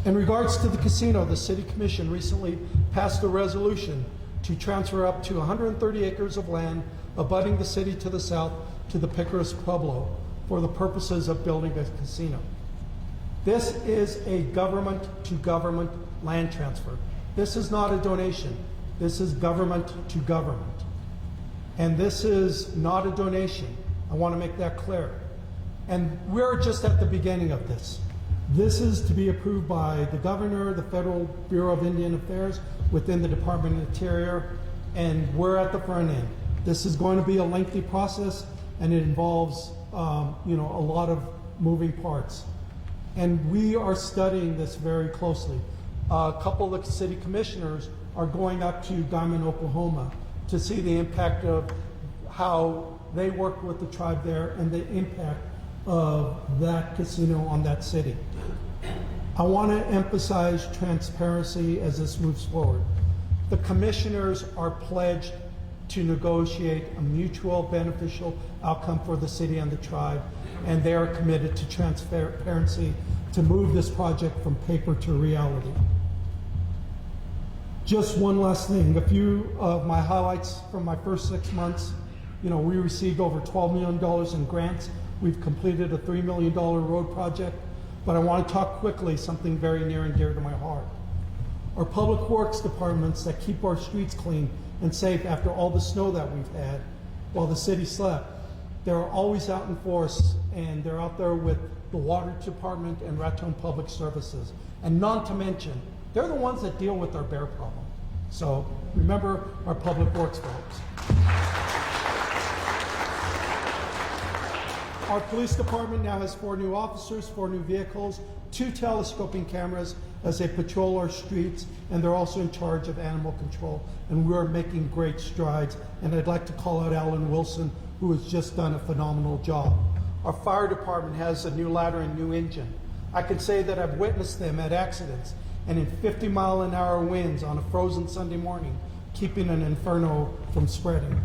In regards to the casino, the City Commission recently passed a resolution to transfer up to 130 acres of land abutting the city to the south to the Picaros Pueblo for the purposes of building a casino. This is a government-to-government land transfer. This is not a donation. This is government to government. And this is not a donation. I want to make that clear. And we're just at the beginning of this. This is to be approved by the governor, the Federal Bureau of Indian Affairs, within the Department of Interior, and we're at the front end. This is going to be a lengthy process, and it involves a lot of moving parts. And we are studying this very closely. A couple of the city commissioners are going up to Diamond, Oklahoma to see the impact of how they work with the tribe there and the impact of that casino on that city. I want to emphasize transparency as this moves forward. The commissioners are pledged to negotiate a mutual beneficial outcome for the city and the tribe, and they are committed to transparency to move this project from paper to reality. Just one last thing, a few of my highlights from my first 6 months. We received over $12 million in grants. We've completed a $3 million road project, but I want to talk quickly something very near and dear to my heart. Our public works departments that keep our streets clean and safe after all the snow that we've had while the city slept, they're always out in force, and they're out there with the water department and Raton Public Services. And not to mention, they're the ones that deal with our bear problem. So remember our public works folks. Our police department now has 4 new officers, 4 new vehicles, 2 telescoping cameras as they patrol our streets, and they're also in charge of animal control. And we are making great strides. And I'd like to call out Alan Wilson, who has just done a phenomenal job. Our fire department has a new ladder and new engine. I can say that I've witnessed them at accidents and in 50-mile-an-hour winds on a frozen Sunday morning, keeping an inferno from spreading.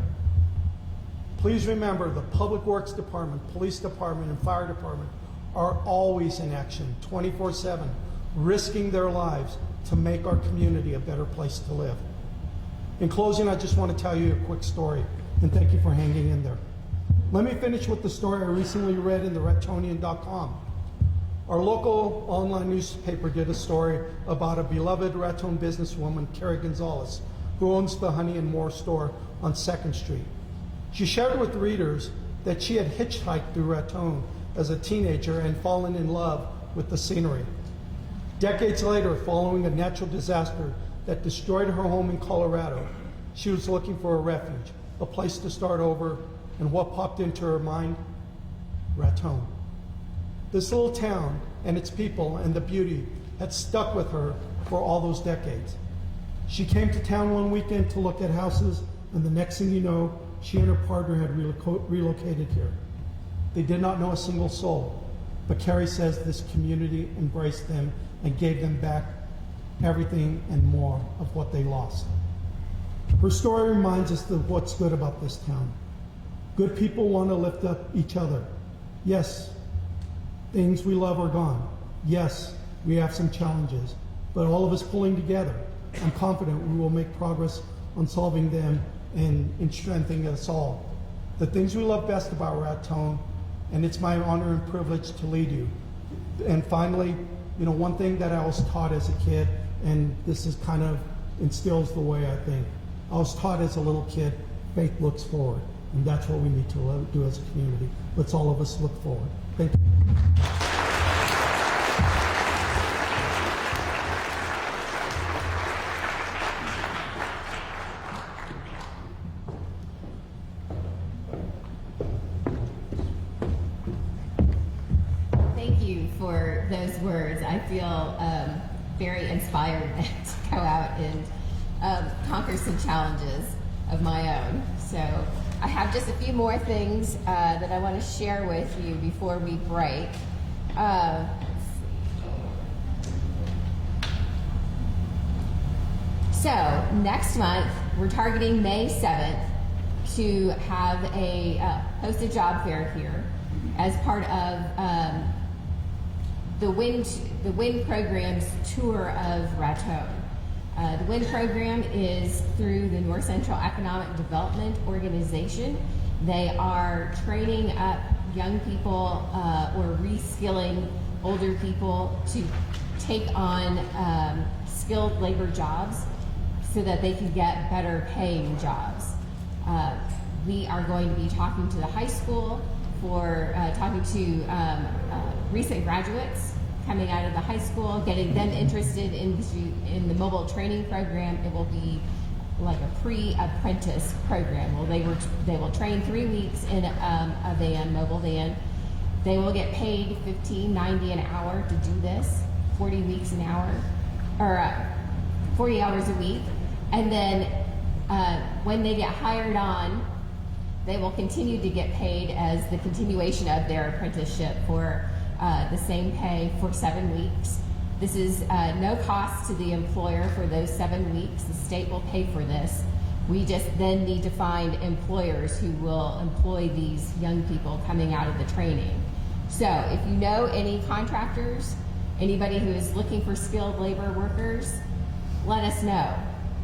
Please remember the Public Works Department, Police Department, and Fire Department are always in action, 24/7, risking their lives to make our community a better place to live. In closing, I just want to tell you a quick story, and thank you for hanging in there. Let me finish with the story I recently read in the Ratonian.com. Our local online newspaper did a story about a beloved Raton businesswoman, Carrie Gonzalez, who owns the Honey and More store on 2nd Street. She shared with readers that she had hitchhiked through Raton as a teenager and fallen in love with the scenery. Decades later, following a natural disaster that destroyed her home in Colorado, she was looking for a refuge, a place to start over, and what popped into her mind? Raton. This little town and its people and the beauty had stuck with her for all those decades. She came to town one weekend to look at houses, and the next thing you know, she and her partner had relocated here. They did not know a single soul, but Carrie says this community embraced them and gave them back everything and more of what they lost. Her story reminds us of what's good about this town. Good people want to lift up each other. Yes, things we love are gone. Yes, we have some challenges, but all of us pulling together, I'm confident we will make progress on solving them and in strengthening us all. The things we love best about Raton, and it's my honor and privilege to lead you. And finally, one thing that I was taught as a kid, and this is kind of instills the way I think. I was taught as a little kid, faith looks forward, and that's what we need to do as a community. Let's all of us look forward. Thank you. Thank you for those words. I feel very inspired to go out and conquer some challenges of my own. So I have just a few more things that I want to share with you before we break. So next month, we're targeting May 7th to have host a job fair here as part of the WIN program's tour of Raton. The WIN program is through the North Central Economic Development Organization. They are training up young people or reskilling older people to take on skilled labor jobs so that they can get better paying jobs. We are going to be talking to the high school for talking to recent graduates coming out of the high school, getting them interested in the mobile training program. It will be like a pre-apprentice program. Well, they will train 3 weeks in a mobile van. They will get paid $15.90 an hour to do this, 40 weeks an hour, or 40 hours a week. And then when they get hired on, they will continue to get paid as the continuation of their apprenticeship for the same pay for 7 weeks. This is no cost to the employer for those 7 weeks. The state will pay for this. We just then need to find employers who will employ these young people coming out of the training. So if you know any contractors, anybody who is looking for skilled labor workers, let us know.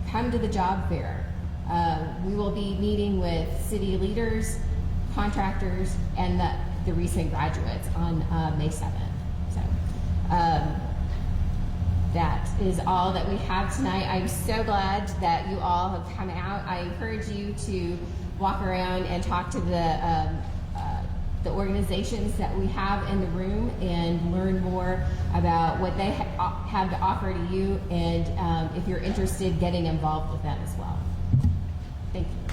Come to the job fair. We will be meeting with city leaders, contractors, and the recent graduates on May 7th. So that is all that we have tonight. I'm so glad that you all have come out. I encourage you to walk around and talk to the organizations that we have in the room and learn more about what they have to offer to you, and if you're interested, getting involved with them as well. Thank you.